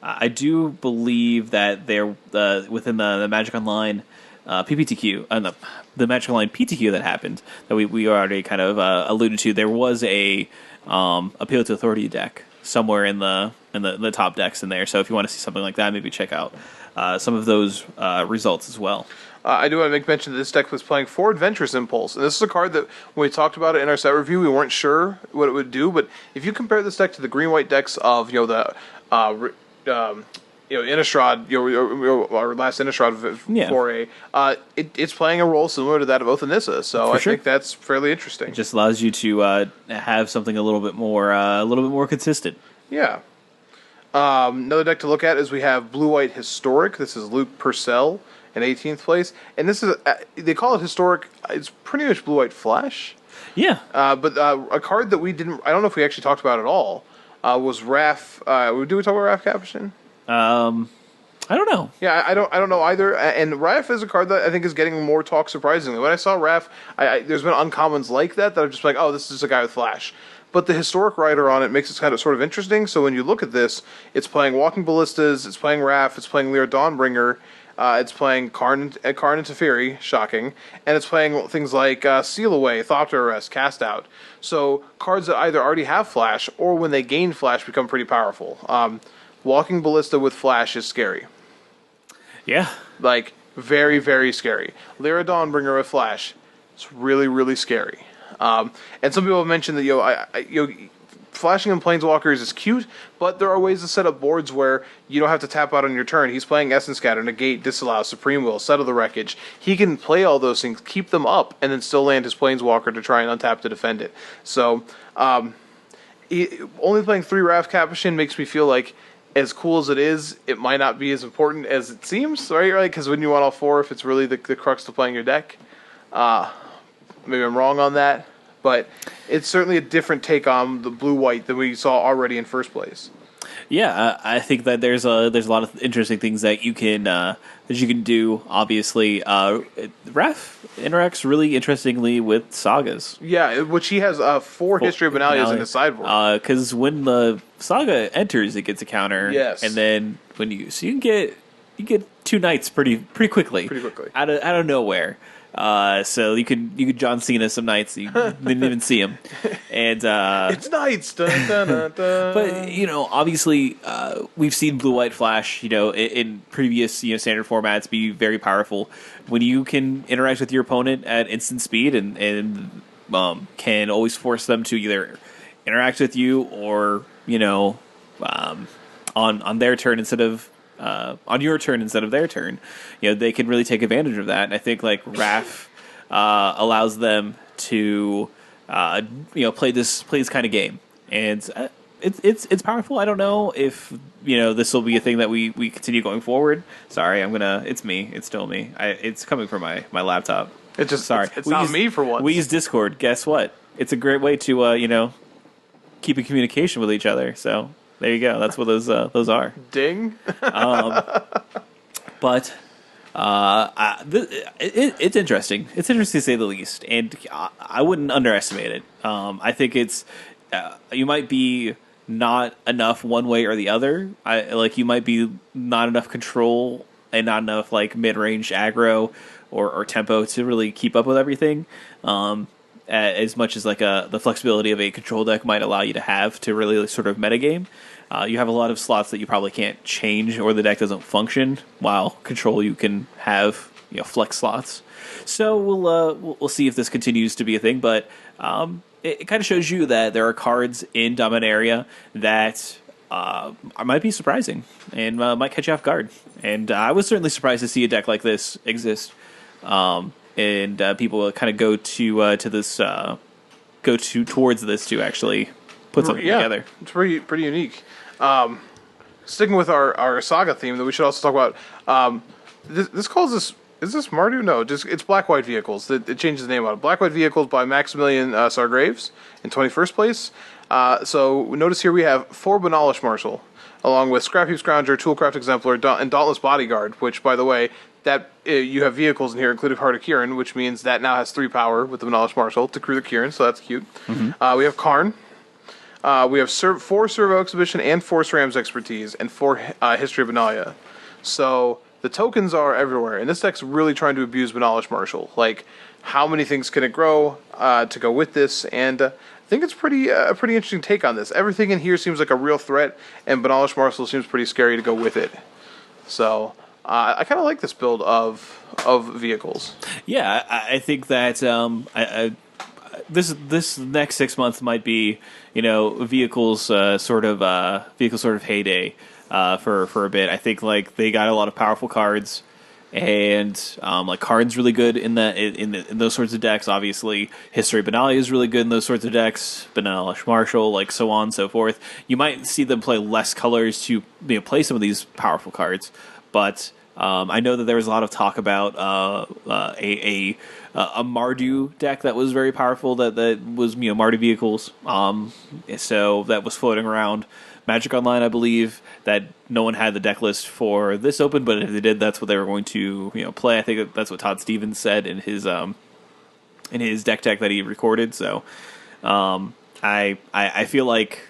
[SPEAKER 1] I do believe that they're within the Magic Online PPTQ and the Magic Online PTQ that happened that we already kind of alluded to. There was a Appeal to Authority deck somewhere in the top decks in there. So if you want to see something like that, maybe check out some of those results as well.
[SPEAKER 2] I do want to make mention that this deck was playing 4 Adventurous Impulse, and this is a card that when we talked about it in our set review, we weren't sure what it would do. But if you compare this deck to the green-white decks of Innistrad, our last Innistrad foray, it's playing a role similar to that of Oath of Nissa. So I think that's fairly interesting.
[SPEAKER 1] It just allows you to have something a little bit more consistent.
[SPEAKER 2] Yeah. Another deck to look at is we have Blue-White Historic. This is Luke Purcell in 18th place, and this is they call it Historic. It's pretty much Blue-White Flash.
[SPEAKER 1] Yeah.
[SPEAKER 2] But a card that I don't know if we actually talked about at all, was Wrath. Did we talk about Wrath Capuchin?
[SPEAKER 1] I don't know.
[SPEAKER 2] Yeah, I don't know either. And Wrath is a card that I think is getting more talk surprisingly. When I saw Wrath, there's been uncommons like that I'm just like, oh, this is a guy with Flash. but the historic rider on it makes it kind of sort of interesting. So when you look at this, it's playing Walking Ballistas, it's playing Wrath, it's playing Lyra Dawnbringer, it's playing Karn and Teferi, shocking, and it's playing things like Seal Away, Thopter Arrest, Cast Out. So cards that either already have Flash or when they gain Flash become pretty powerful. Walking Ballista with Flash is scary.
[SPEAKER 1] Yeah.
[SPEAKER 2] Like, very, very scary. Lyra Dawnbringer with Flash, it's really, really scary. And some people have mentioned that, flashing in Planeswalkers is cute, but there are ways to set up boards where you don't have to tap out on your turn. He's playing Essence Scatter, Negate, Disallow, Supreme Will, Settle the Wreckage. He can play all those things, keep them up, and then still land his Planeswalker to try and untap to defend it. So, only playing 3 Wrath Capuchin makes me feel like, as cool as it is, it might not be as important as it seems, right? Because when you want all 4, if it's really the crux to playing your deck. Maybe I'm wrong on that, but it's certainly a different take on the blue-white than we saw already in first place.
[SPEAKER 1] Yeah, I think that there's a lot of interesting things that you can do. Obviously, Ref interacts really interestingly with Sagas.
[SPEAKER 2] Yeah, which he has 4 History of Benalias in his sideboard.
[SPEAKER 1] Because when the Saga enters, it gets a counter.
[SPEAKER 2] Yes,
[SPEAKER 1] and then when you get 2 Knights pretty quickly.
[SPEAKER 2] Pretty quickly.
[SPEAKER 1] Out of nowhere. So you could John Cena some nights. You didn't even see him, and
[SPEAKER 2] it's nights. Dun, dun, dun, dun.
[SPEAKER 1] But obviously, we've seen Blue White Flash. In previous standard formats, be very powerful when you can interact with your opponent at instant speed and can always force them to either interact with you or on their turn instead of. On your turn instead of their turn, they can really take advantage of that. And I think like Wrath allows them to play this kind of game, and it's powerful. I don't know if this will be a thing that we continue going forward. Sorry, it's me. It's still me. It's coming from my laptop.
[SPEAKER 2] It's just
[SPEAKER 1] sorry.
[SPEAKER 2] It's not me for once.
[SPEAKER 1] We use Discord. Guess what? It's a great way to keep in communication with each other. So. There you go. That's what those are.
[SPEAKER 2] Ding.
[SPEAKER 1] But it's interesting. It's interesting to say the least, and I wouldn't underestimate it. I think it's you might be not enough one way or the other. You might be not enough control and not enough like mid range aggro or tempo to really keep up with everything. As much as the flexibility of a control deck might allow you to have to really sort of metagame. You have a lot of slots that you probably can't change or the deck doesn't function, while control you can have flex slots. So we'll see if this continues to be a thing, but it kind of shows you that there are cards in Dominaria that might be surprising and might catch you off guard. And I was certainly surprised to see a deck like this exist. And people kind of go towards this to actually put something together.
[SPEAKER 2] It's pretty unique. Sticking with our saga theme, that we should also talk about. This calls this. Is this Mardu? No, it's Black White Vehicles. It changes the name out. Black White Vehicles by Maximilian Sargraves in 21st place. So notice here we have 4 Banalish Marshal, along with Scrapheap Scrounger, Toolcraft Exemplar, and Dauntless Bodyguard. Which, by the way, that you have vehicles in here, including Heart of Kirin, which means that now has 3 power with the Banalish Marshal to crew the Kirin. So that's cute. Mm-hmm. We have Karn. We have 4 Servo Exhibition and 4 SRAM's Expertise and 4 History of Benalia. So the tokens are everywhere, and this deck's really trying to abuse Banalish Marshal. Like, how many things can it grow to go with this? And I think it's a pretty interesting take on this. Everything in here seems like a real threat, and Banalish Marshal seems pretty scary to go with it. So I kind of like this build of vehicles.
[SPEAKER 1] Yeah, I think that this next 6 months might be vehicles sort of heyday for a bit. I think they got a lot of powerful cards, and Karn's really good in those sorts of decks. Obviously, History of Benalia is really good in those sorts of decks. Banalish Marshal, so on and so forth. You might see them play less colors to play some of these powerful cards, but I know that there was a lot of talk about a Mardu deck that was very powerful. That was Mardu vehicles. So that was floating around Magic Online, I believe. That no one had the deck list for this open, but if they did, that's what they were going to play. I think that's what Todd Stevens said in his deck tech that he recorded. So I I feel like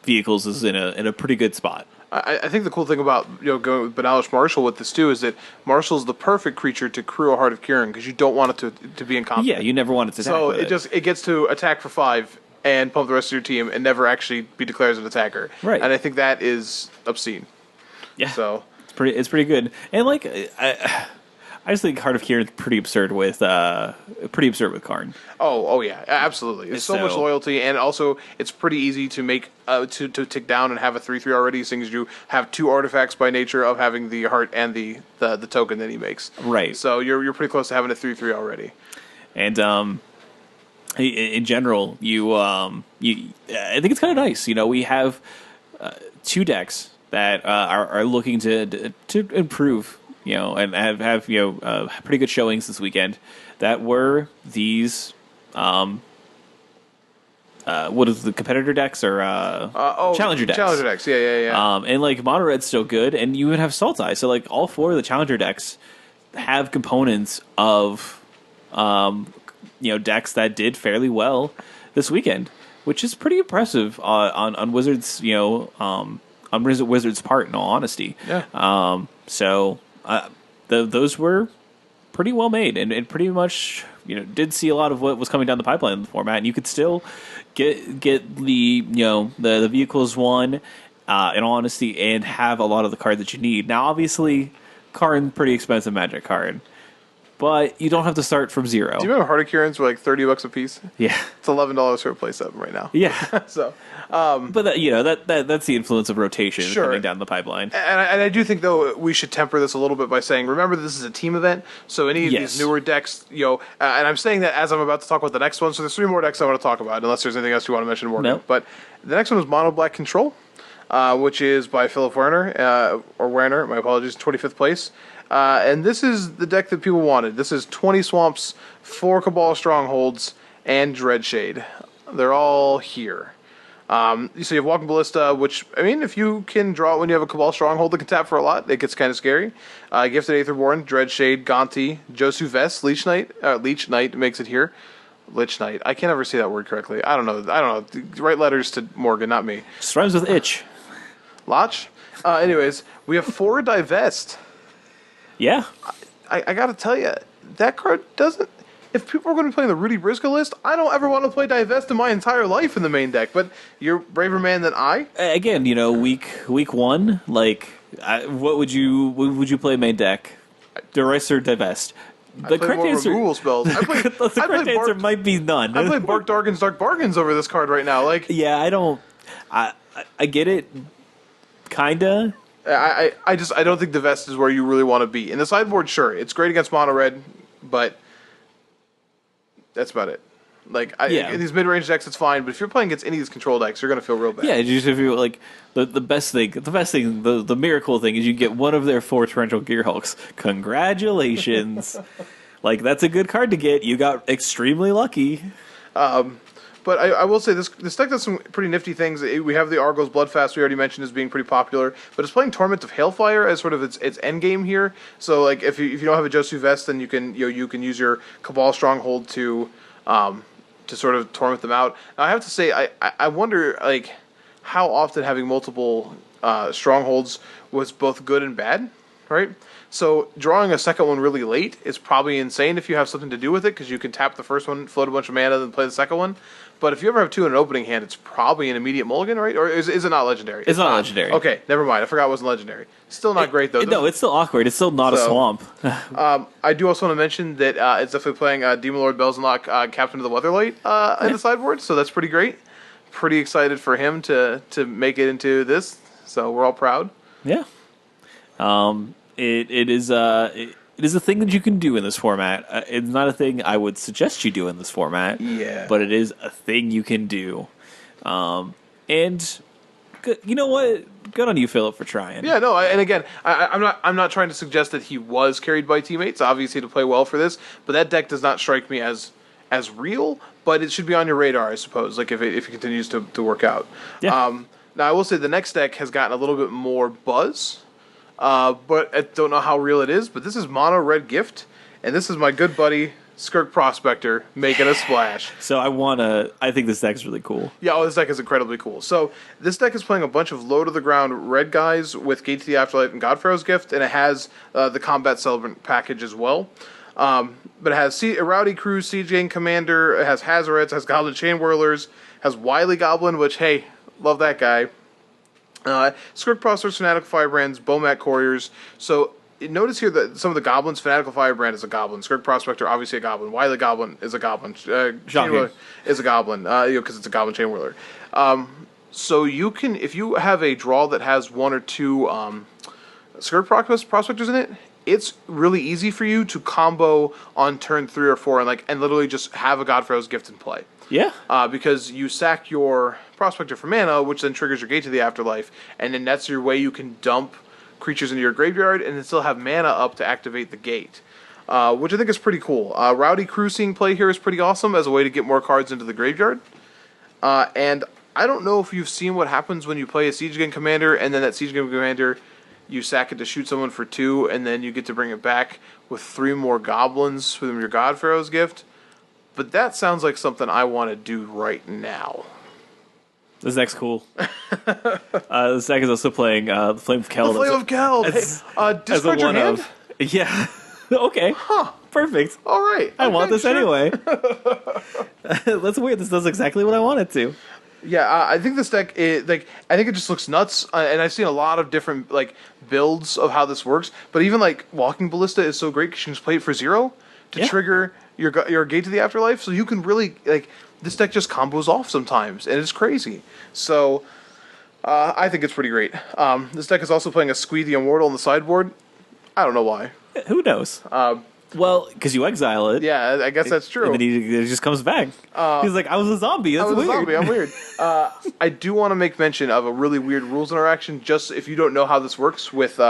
[SPEAKER 1] Vehicles is in a pretty good spot.
[SPEAKER 2] I think the cool thing about going with Benalish Marshall with this too is that Marshall's the perfect creature to crew a Heart of Kieran because you don't want it to be incompetent.
[SPEAKER 1] Yeah, you never want it to attack.
[SPEAKER 2] So
[SPEAKER 1] with
[SPEAKER 2] it gets to attack for 5 and pump the rest of your team and never actually be declared as an attacker.
[SPEAKER 1] Right.
[SPEAKER 2] And I think that is obscene.
[SPEAKER 1] Yeah.
[SPEAKER 2] So
[SPEAKER 1] it's pretty good. And like I just think Heart of Kieran is pretty absurd with Karn.
[SPEAKER 2] Oh yeah, absolutely. It's so much loyalty, and also it's pretty easy to make to tick down and have a 3/3 already, seeing as you have 2 artifacts by nature of having the heart and the token that he makes.
[SPEAKER 1] Right.
[SPEAKER 2] So you're pretty close to having a 3/3 already.
[SPEAKER 1] And in general, I think it's kind of nice. We have 2 decks that are looking to improve. And have pretty good showings this weekend. That were these, what is the competitor decks or challenger decks?
[SPEAKER 2] Challenger decks, yeah.
[SPEAKER 1] And like Mono Red's still good, and you would have Sultai. So like all 4 of the challenger decks have components of, decks that did fairly well this weekend, which is pretty impressive on Wizards, on Wizards' part. In all honesty,
[SPEAKER 2] yeah.
[SPEAKER 1] Those were pretty well made, and pretty much did see a lot of what was coming down the pipeline in the format, and you could still get the the Vehicles one in all honesty, and have a lot of the cards that you need. Now, obviously, Karn pretty expensive Magic card, but you don't have to start from 0.
[SPEAKER 2] Do you remember Heart of Kieran's were like $30 a piece?
[SPEAKER 1] Yeah,
[SPEAKER 2] it's $11 for a play set right now.
[SPEAKER 1] Yeah,
[SPEAKER 2] so.
[SPEAKER 1] But that's the influence of rotation coming down the pipeline.
[SPEAKER 2] And I do think though we should temper this a little bit by saying, remember this is a team event, so any of these newer decks, and I'm saying that as I'm about to talk about the next one. So there's 3 more decks I want to talk about, unless there's anything else you want to mention more.
[SPEAKER 1] No.
[SPEAKER 2] But the next one is Mono Black Control, which is by Philip Werner, my apologies, 25th place. And this is the deck that people wanted. This is 20 Swamps, 4 Cabal Strongholds, and Dreadshade. They're all here. So you have Walking Ballista, which, I mean, if you can draw it when you have a Cabal Stronghold that can tap for a lot, it gets kind of scary. Gifted Aetherborn, Dreadshade, Gonti, Josu Vest, Leech Knight makes it here. Lich Knight. I can't ever say that word correctly. I don't know. Write letters to Morgan, not me.
[SPEAKER 1] Just rhymes with itch.
[SPEAKER 2] Lotch? Anyways, we have 4 Divest.
[SPEAKER 1] Yeah.
[SPEAKER 2] I gotta tell you, that card doesn't... If people are going to be playing the Rudy Briscoe list, I don't ever want to play Divest in my entire life in the main deck. But you're a braver man than I.
[SPEAKER 1] Again, week 1, like, what would you play main deck? Duress or Divest?
[SPEAKER 2] The correct answer. Removal spells.
[SPEAKER 1] The correct answer might be none.
[SPEAKER 2] I play Bark Dargan's Dark Bargains over this card right now. Like,
[SPEAKER 1] yeah, I don't. I get it, kinda.
[SPEAKER 2] I don't think Divest is where you really want to be in the sideboard. Sure, it's great against Mono Red, but. That's about it. Like, in these mid-range decks, it's fine, but if you're playing against any of these control decks, you're going to feel real bad.
[SPEAKER 1] Yeah, you just feel like the best thing, the miracle thing is you get one of their 4 Torrential Gearhulks. Congratulations. Like, that's a good card to get. You got extremely lucky.
[SPEAKER 2] But I will say, this deck does some pretty nifty things. We have the Argos Bloodfast we already mentioned as being pretty popular, but it's playing Torment of Hailfire as sort of its end game here. So like if you don't have a Josu Vest, then you can use your Cabal Stronghold to sort of torment them out. Now, I have to say I wonder like how often having multiple strongholds was both good and bad, right? So drawing a second one really late is probably insane if you have something to do with it, because you can tap the first one, float a bunch of mana, then play the second one. But if you ever have 2 in an opening hand, it's probably an immediate mulligan, right? Or is it not legendary?
[SPEAKER 1] It's not legendary.
[SPEAKER 2] Okay, never mind. I forgot it wasn't legendary. Still not great, though.
[SPEAKER 1] No, it's still awkward. It's still not a swamp.
[SPEAKER 2] I do also want to mention that it's definitely playing Demon Lord Belzenlock, Captain of the Weatherlight in the sideboard, so that's pretty great. Pretty excited for him to make it into this, so we're all proud.
[SPEAKER 1] Yeah. It is a thing that you can do in this format. It's not a thing I would suggest you do in this format.
[SPEAKER 2] Yeah.
[SPEAKER 1] But it is a thing you can do. And you know what? Good on you, Philip, for trying.
[SPEAKER 2] Yeah, no, and again, I'm not trying to suggest that he was carried by teammates, obviously, to play well for this, but that deck does not strike me as real, but it should be on your radar, I suppose, like if it continues to work out.
[SPEAKER 1] Yeah.
[SPEAKER 2] Now, I will say the next deck has gotten a little bit more buzz. But I don't know how real it is. But this is Mono Red Gift, and this is my good buddy Skirk Prospector making a splash.
[SPEAKER 1] So I think this deck's really cool.
[SPEAKER 2] Yeah, this deck is incredibly cool. So this deck is playing a bunch of low-to-the-ground red guys with Gate to the Afterlife and Godpharaoh's Gift, and it has the Combat Celebrant package as well. But it has a Rowdy Crew, Siege Gang Commander, it has Hazarets, it has Goblin Chain Whirlers, has Wily Goblin, which, hey, love that guy. Skirk Processors, Fanatical Firebrands, Bomat Couriers. So notice here that some of the goblins, Fanatical Firebrand is a goblin, Skirk Prospector obviously a goblin, Wily Goblin is a goblin, Chain Whirler is a goblin, because it's a Goblin Chain Whirler. So you can, if you have a draw that has one or two Skirk Prospectors in it, it's really easy for you to combo on turn 3 or 4 and literally just have a Godpharaoh's Gift in play.
[SPEAKER 1] Yeah.
[SPEAKER 2] Because you sack your Prospector for mana, which then triggers your Gate to the Afterlife, and then that's your way you can dump creatures into your graveyard and then still have mana up to activate the gate, which I think is pretty cool. Rowdy Crew seeing play here is pretty awesome as a way to get more cards into the graveyard. And I don't know if you've seen what happens when you play a Siege Gang Commander and then that Siege Gang Commander, you sack it to shoot someone for 2 and then you get to bring it back with 3 more goblins from your Godpharaoh's Gift. But that sounds like something I want to do right now.
[SPEAKER 1] This deck's cool. This deck is also playing the Flame of Keld.
[SPEAKER 2] The Flame of Keld! Discard your hand?
[SPEAKER 1] Yeah. Okay.
[SPEAKER 2] Huh.
[SPEAKER 1] Perfect.
[SPEAKER 2] All right.
[SPEAKER 1] I want this
[SPEAKER 2] sure.
[SPEAKER 1] anyway. That's weird. This does exactly what I want it to.
[SPEAKER 2] Yeah, I think this deck, I think it just looks nuts, and I've seen a lot of different builds of how this works. But even Walking Ballista is so great because you can just play it for 0 to trigger your Gate to the Afterlife. So you can really this deck just combos off sometimes, and it's crazy. So I think it's pretty great. This deck is also playing a Squee the Immortal on the sideboard. I don't know why.
[SPEAKER 1] Who knows? Well, because you exile it.
[SPEAKER 2] Yeah, I guess that's true.
[SPEAKER 1] And then he just comes back. He's like, I was a zombie. That's weird.
[SPEAKER 2] I'm weird. I do want to make mention of a really weird rules interaction, just if you don't know how this works with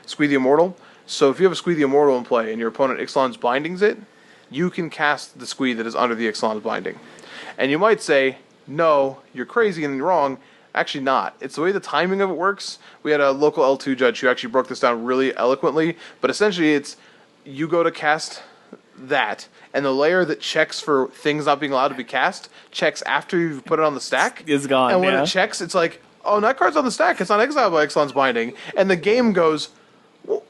[SPEAKER 2] Squee the Immortal. So if you have a Squee the Immortal in play and your opponent Ixalan's Bindings it, you can cast the Squee that is under the Ixalan's Binding. And you might say, no, you're crazy and wrong. Actually not. It's the way the timing of it works. We had a local L2 judge who actually broke this down really eloquently, but essentially it's you go to cast that, and the layer that checks for things not being allowed to be cast checks after you've put it on the stack.
[SPEAKER 1] It's gone,
[SPEAKER 2] and when it checks, it's like, oh, that card's on the stack. It's not exiled by Ixalan's Binding. And the game goes, okay,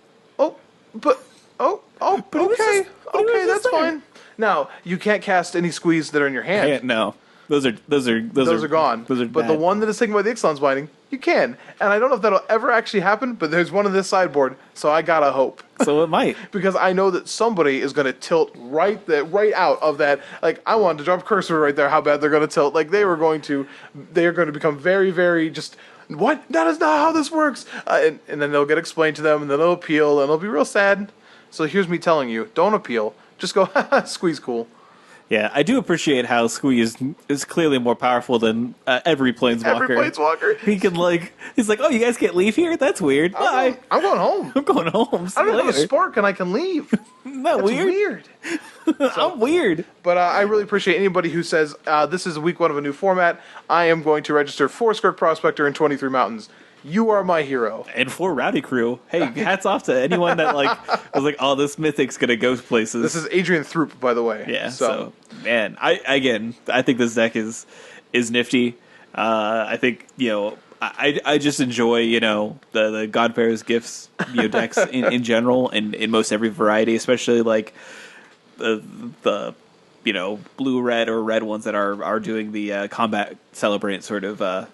[SPEAKER 2] that's fine. Now, you can't cast any Squees that are in your hand.
[SPEAKER 1] No. Those are gone.
[SPEAKER 2] Those are
[SPEAKER 1] bad.
[SPEAKER 2] the one that is taken by the Ixalan's Binding, you can. And I don't know if that'll ever actually happen, but there's one in this sideboard, so I gotta hope.
[SPEAKER 1] So it might.
[SPEAKER 2] Because I know that somebody is going to tilt right out of that. I wanted to drop cursor right there, how bad they're going to tilt. They are going to become very, very just, what? That is not how this works. And then they'll get explained to them, and then they'll appeal, and they'll be real sad. So here's me telling you, don't appeal. Just go, Squeeze cool.
[SPEAKER 1] Yeah, I do appreciate how Squee is clearly more powerful than every Planeswalker.
[SPEAKER 2] Every Planeswalker.
[SPEAKER 1] He can he's like, oh, you guys can't leave here? That's weird. Bye.
[SPEAKER 2] I'm going home.
[SPEAKER 1] I'm going home. See
[SPEAKER 2] I don't
[SPEAKER 1] you
[SPEAKER 2] have a
[SPEAKER 1] later.
[SPEAKER 2] spark and I can leave.
[SPEAKER 1] Isn't that
[SPEAKER 2] That's weird.
[SPEAKER 1] I'm weird.
[SPEAKER 2] But I really appreciate anybody who says, this is week 1 of a new format. I am going to register for Skirk Prospector in 23 Mountains. You are my hero.
[SPEAKER 1] And for Rowdy Crew, hey, hats off to anyone that was like, oh, this Mythic's gonna go places.
[SPEAKER 2] This is Adrian Throop, by the way.
[SPEAKER 1] Yeah. So man, I think this deck is nifty. I think I just enjoy the Godbearer's Gifts decks in general and in most every variety, especially the blue red or red ones that are doing the combat celebrant sort of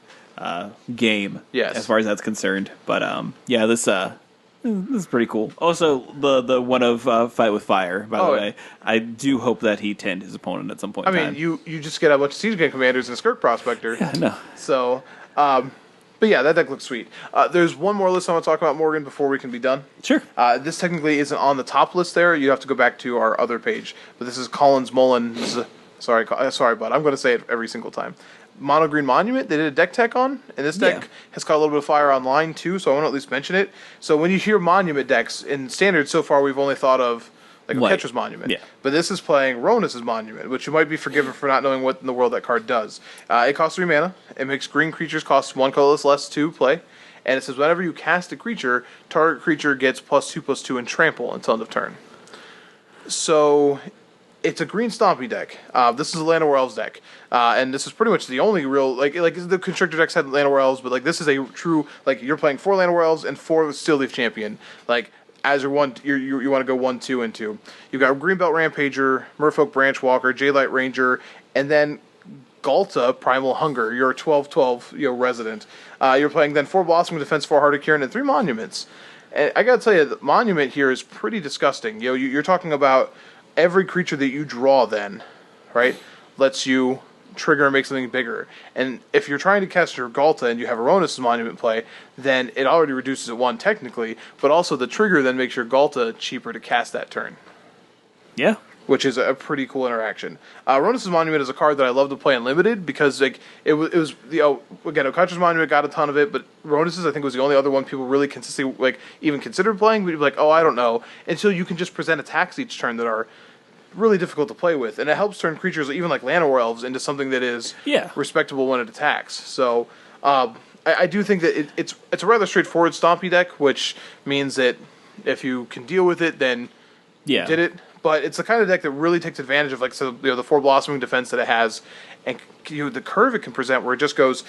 [SPEAKER 1] game.
[SPEAKER 2] Yes.
[SPEAKER 1] As far as that's concerned, but this is pretty cool. Also, the one of Fight with Fire, by the way. I do hope that he tinned his opponent at some point.
[SPEAKER 2] I mean, you just get a bunch of Siege Gang Commanders and a Skirk Prospector.
[SPEAKER 1] Yeah, I know.
[SPEAKER 2] So, but yeah, that deck looks sweet. There's one more list I want to talk about, Morgan, before we can be done.
[SPEAKER 1] Sure.
[SPEAKER 2] This technically isn't on the top list there. You have to go back to our other page. But this is Collins Mullins. Sorry, bud. I'm going to say it every single time. Mono Green Monument, they did a deck tech on, and this deck has caught a little bit of fire online too, so I want to at least mention it. So when you hear Monument decks, in Standard so far we've only thought of Ketra's Monument.
[SPEAKER 1] Yeah. But
[SPEAKER 2] this is playing Ronus' Monument, which you might be forgiven for not knowing what in the world that card does. It costs 3 mana, it makes green creatures cost 1 colorless less to play, and it says whenever you cast a creature, target creature gets +2/+2 and trample until end of turn. So it's a green Stompy deck. This is a Land of Elves deck, and this is pretty much the only real like the Constrictor decks had Land of Elves, but like this is a true like you're playing 4 Land of Elves and 4 Steel Leaf Champion. Like as your one, you want to go 1, 2, and 2. You've got Greenbelt Rampager, Merfolk Branchwalker, Jadelight Ranger, and then Galta Primal Hunger. You're a 12/12 resident. You're playing then 4 Blossoming Defense, 4 Heart of Kirin, and 3 Monuments. And I gotta tell you, the Monument here is pretty disgusting. You're talking about every creature that you draw then, right, lets you trigger and make something bigger. And if you're trying to cast your Galta and you have Aronis' Monument play, then it already reduces it 1 technically, but also the trigger then makes your Galta cheaper to cast that turn.
[SPEAKER 1] Yeah.
[SPEAKER 2] Which is a pretty cool interaction. Aronis' Monument is a card that I love to play unlimited because like it was again, Okatra's Monument got a ton of it, but Aronis' I think was the only other one people really consistently like even considered playing. But you'd be like, oh, I don't know, until you can just present attacks each turn that are really difficult to play with, and it helps turn creatures even like Llanowar Elves into something that is respectable when it attacks. So I do think that it's a rather straightforward Stompy deck, which means that if you can deal with it, then you did it. But it's the kind of deck that really takes advantage of the 4 Blossoming Defense that it has, and the curve it can present where it just goes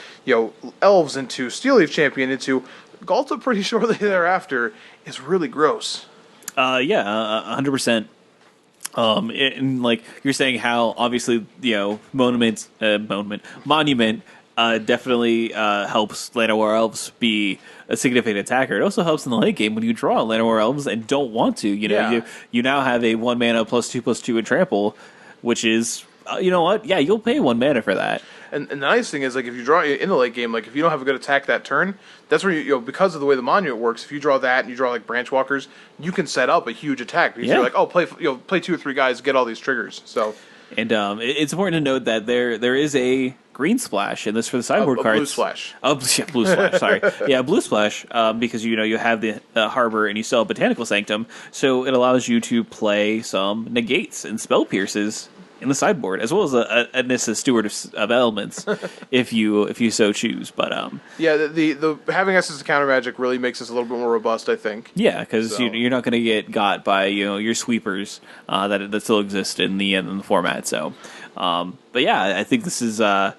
[SPEAKER 2] Elves into Steel Leaf Champion into Galta pretty shortly thereafter is really gross.
[SPEAKER 1] 100%. And like you're saying, how obviously Monument definitely helps Llanowar Elves be a significant attacker. It also helps in the late game when you draw Llanowar Elves and don't want to. You now have a 1 mana +2/+2 and trample, which is you know what? Yeah, you'll pay 1 mana for that.
[SPEAKER 2] And the nice thing is, like, if you draw in the late game, like, if you don't have a good attack that turn, that's where because of the way the Monument works, if you draw that and you draw, like, Branchwalkers, you can set up a huge attack. Because you're like, oh, play 2 or 3 guys, get all these triggers. So,
[SPEAKER 1] and it's important to note that there is a green splash in this for the sideboard cards.
[SPEAKER 2] Blue splash.
[SPEAKER 1] Blue splash, sorry. Yeah, blue splash, because, you have the Harbor and you still have Botanical Sanctum, so it allows you to play some negates and spell pierces in the sideboard, as well as a Nissa Steward of Elements, if you so choose. But
[SPEAKER 2] the having us as a counter magic really makes us a little bit more robust, I think.
[SPEAKER 1] Yeah, because you're not going to get got by your sweepers that still exist in the format. So, but yeah, I think this is. It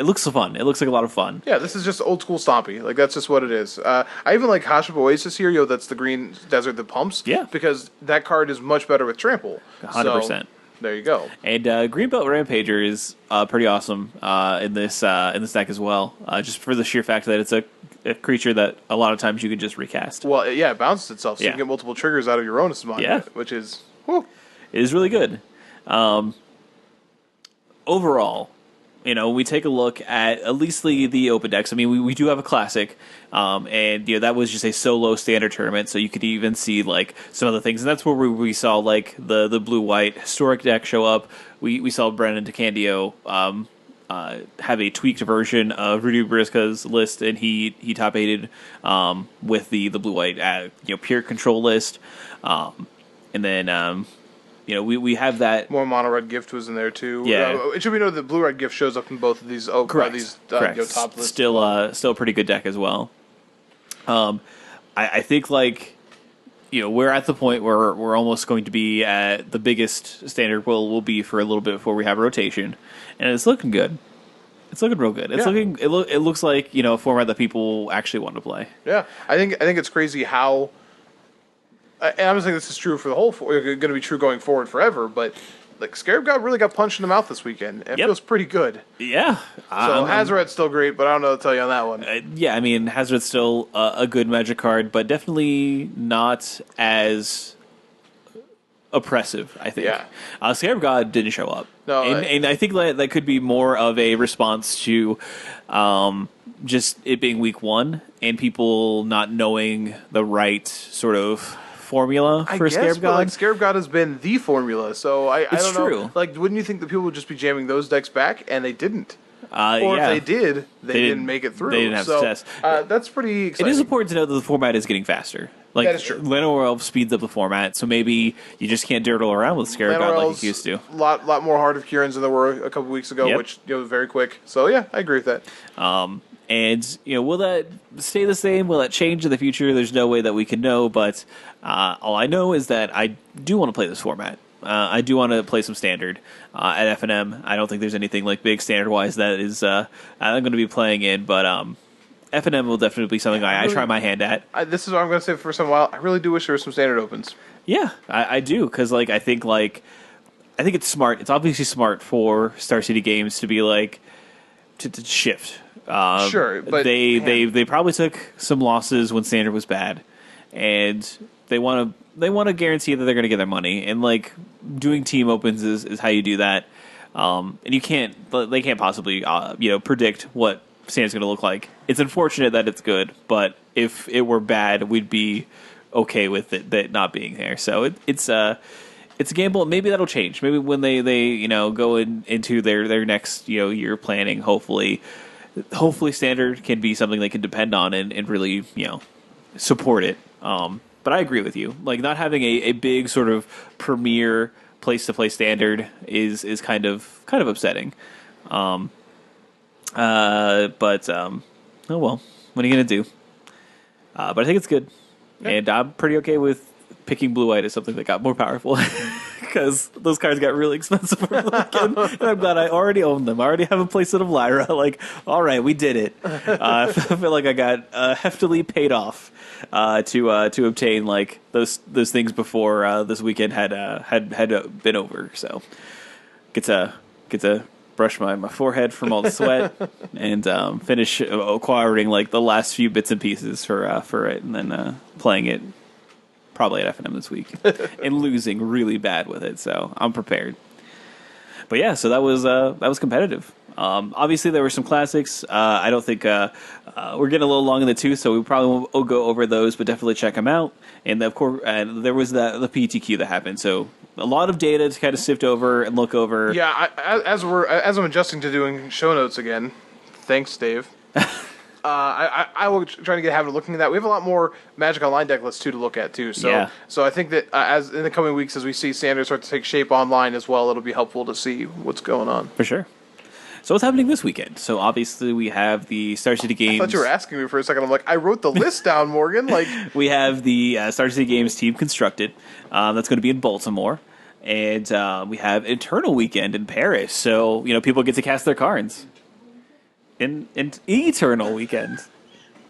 [SPEAKER 1] looks fun. It looks like a lot of fun.
[SPEAKER 2] Yeah, this is just old school Stompy. Like, that's just what it is. I even like Hashep Oasis here. That's the green desert that pumps.
[SPEAKER 1] Yeah,
[SPEAKER 2] because that card is much better with trample.
[SPEAKER 1] 100%.
[SPEAKER 2] There you go.
[SPEAKER 1] And Greenbelt Rampager is pretty awesome in this deck as well, just for the sheer fact that it's a creature that a lot of times you can just recast.
[SPEAKER 2] Well, yeah, it bounces itself, so you can get multiple triggers out of your Aronis' Monument, which is... Whew.
[SPEAKER 1] It is really good. Overall, we take a look at least the open decks. I mean, we do have a classic, and that was just a solo standard tournament, so you could even see like some of the things, and that's where we saw like the blue-white historic deck show up. We saw Brennan DeCandio have a tweaked version of Rudy Brisca's list, and he top aided with the blue-white pure control list, and then. We have that.
[SPEAKER 2] More mono red gift was in there too.
[SPEAKER 1] Yeah,
[SPEAKER 2] it should be noted that blue red gift shows up in both of these.
[SPEAKER 1] Correct.
[SPEAKER 2] These top lists.
[SPEAKER 1] Still a pretty good deck as well. I think we're at the point where we're almost going to be at the biggest standard will be for a little bit before we have rotation, and it's looking good. It's looking real good. It's looking. It looks like a format that people actually want to play.
[SPEAKER 2] Yeah, I think it's crazy how. And I'm not saying this is true for the whole. Going to be true going forward forever, but like Scarab God really got punched in the mouth this weekend. It feels pretty good.
[SPEAKER 1] Yeah.
[SPEAKER 2] So Hazoret's still great, but I don't know what to tell you on that one.
[SPEAKER 1] I mean Hazoret's still a good Magic card, but definitely not as oppressive. I think. Yeah. Scarab God didn't show up.
[SPEAKER 2] No,
[SPEAKER 1] and I think that could be more of a response to. Just it being week 1 and people not knowing the right sort of formula for Scarab God.
[SPEAKER 2] Like Scarab God has been the formula, so I don't
[SPEAKER 1] true.
[SPEAKER 2] know. Like, wouldn't you think that people would just be jamming those decks back, and they didn't?
[SPEAKER 1] Or
[SPEAKER 2] if they did, they didn't make it through.
[SPEAKER 1] They didn't have success.
[SPEAKER 2] That's pretty exciting.
[SPEAKER 1] It is important to know that the format is getting faster. Like,
[SPEAKER 2] that is true.
[SPEAKER 1] Llanowar Elves speeds up the format, so maybe you just can't dirtle around with Scarab God like you used to.
[SPEAKER 2] A lot more Heart of Kirins than there were a couple weeks ago, which very quick. So yeah, I agree with that.
[SPEAKER 1] And will that stay the same? Will that change in the future? There's no way that we can know, but all I know is that I do want to play this format. I do want to play some standard at FNM. I don't think there's anything like big standard wise that is I'm going to be playing in, but FNM will definitely be something I try my hand at.
[SPEAKER 2] This is what I'm going to say for some while. I really do wish there were some standard opens.
[SPEAKER 1] Yeah, I do, because I think it's smart. It's obviously smart for Star City Games to be to shift.
[SPEAKER 2] Sure, but
[SPEAKER 1] they probably took some losses when standard was bad, and they want to guarantee that they're going to get their money. And doing team opens is how you do that. And they can't possibly predict what standard's going to look like. It's unfortunate that it's good, but if it were bad, we'd be okay with it that not being there. So it's a gamble. Maybe that'll change. Maybe when they go into their next year planning, hopefully standard can be something they can depend on and really support it. But I agree with you. Not having a big sort of premier place to play standard is kind of upsetting. But oh well, what are you gonna do? But I think it's good, and I'm pretty okay with picking Blue White as something that got more powerful, because those cards got really expensive over the weekend, and I'm glad I already own them. I already have a playset of Lyra. All right, we did it. I feel like I got heftily paid off to obtain those things before this weekend had been over. So get to brush my forehead from all the sweat and finish acquiring the last few bits and pieces for it, and then playing it probably at FNM this week and losing really bad with it. So I'm prepared. But yeah, so that was competitive. Obviously, there were some classics. I don't think we're getting a little long in the tooth, so we probably won't go over those, but definitely check them out. And of course, there was the PTQ that happened. So a lot of data to kind of sift over and look over.
[SPEAKER 2] Yeah, as I'm adjusting to doing show notes again. Thanks, Dave. I will try to get a habit of looking at that. We have a lot more Magic Online deck lists to look at too. So
[SPEAKER 1] yeah.
[SPEAKER 2] So I think that as in the coming weeks, as we see standards start to take shape online as well, it'll be helpful to see what's going on.
[SPEAKER 1] For sure. So what's happening this weekend? So obviously we have the Star City Games.
[SPEAKER 2] I thought you were asking me for a second. I'm like, I wrote the list down, Morgan.
[SPEAKER 1] We have the Star City Games Team Constructed. That's going to be in Baltimore. And we have Eternal Weekend in Paris. So, people get to cast their cards. In Eternal Weekend.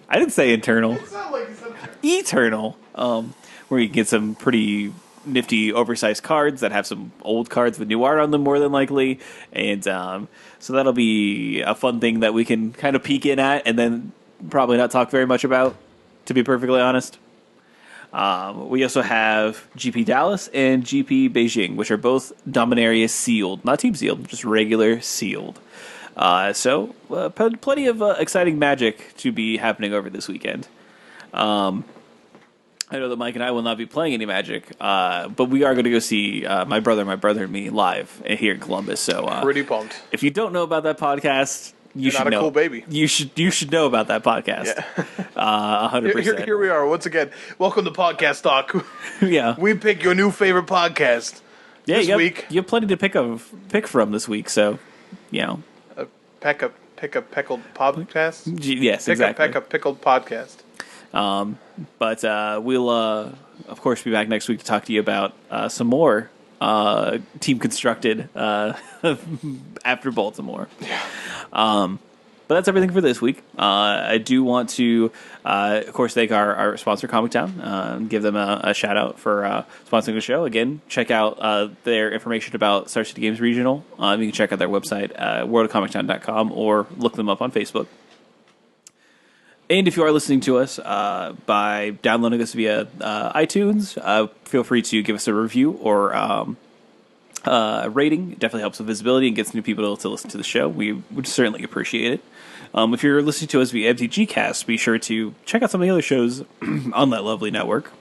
[SPEAKER 1] I didn't say internal.
[SPEAKER 2] It sounded like you said
[SPEAKER 1] Eternal. Where you can get some pretty nifty oversized cards that have some old cards with new art on them, more than likely. And so that'll be a fun thing that we can kind of peek in at and then probably not talk very much about, to be perfectly honest. We also have GP Dallas and GP Beijing, which are both Dominaria sealed. Not team sealed, just regular sealed. So plenty of exciting Magic to be happening over this weekend. I know that Mike and I will not be playing any Magic, but we are going to go see my brother and me live here in Columbus. So
[SPEAKER 2] pretty pumped.
[SPEAKER 1] If you don't know about that podcast, you should
[SPEAKER 2] not
[SPEAKER 1] know.
[SPEAKER 2] A cool baby.
[SPEAKER 1] You should know about that podcast.
[SPEAKER 2] Yeah.
[SPEAKER 1] 100%.
[SPEAKER 2] Here we are once again. Welcome to Podcast Talk.
[SPEAKER 1] Yeah,
[SPEAKER 2] we pick your new favorite podcast.
[SPEAKER 1] Yeah,
[SPEAKER 2] this week
[SPEAKER 1] you have plenty to pick from this week. So,
[SPEAKER 2] Pick a pickled podcast.
[SPEAKER 1] Yes, exactly.
[SPEAKER 2] Pick a pickled podcast.
[SPEAKER 1] But we'll of course be back next week to talk to you about some more team constructed after Baltimore.
[SPEAKER 2] Yeah.
[SPEAKER 1] But that's everything for this week. I do want to, of course, thank our sponsor, Comic Town. Give them a shout out for sponsoring the show. Again, check out their information about Star City Games Regional. You can check out their website, worldofcomictown.com, or look them up on Facebook. And if you are listening to us by downloading us via iTunes, feel free to give us a review or rating. It definitely helps with visibility and gets new people to listen to the show. We would certainly appreciate it. If you're listening to us via MTGcast, be sure to check out some of the other shows on that lovely network.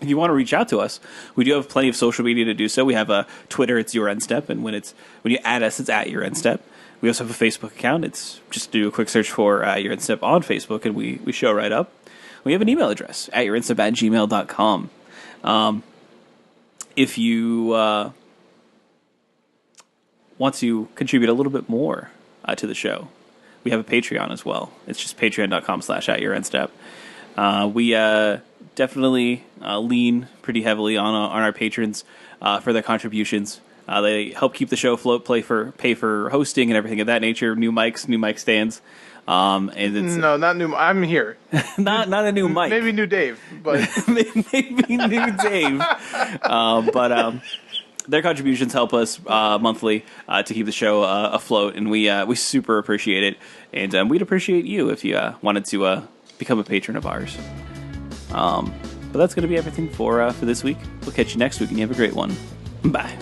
[SPEAKER 1] If you want to reach out to us, we do have plenty of social media to do so. We have a Twitter, it's Your End Step, and when you add us, it's at Your End Step. We also have a Facebook account. It's just do a quick search for Your End Step on Facebook, and we show right up. We have an email address, at yourendstep@gmail.com. If you want to contribute a little bit more to the show, we have a Patreon as well. It's just patreon.com/@yourendstep. We definitely lean pretty heavily on our patrons for their contributions. They help keep the show afloat, pay for hosting and everything of that nature. New mics, new mic stands. And it's
[SPEAKER 2] No, not new. I'm here.
[SPEAKER 1] not a new mic.
[SPEAKER 2] Maybe new Dave, but
[SPEAKER 1] maybe new Dave. But their contributions help us monthly to keep the show afloat, and we super appreciate it. And we'd appreciate you if you wanted to become a patron of ours. But that's going to be everything for this week. We'll catch you next week, and you have a great one. Bye.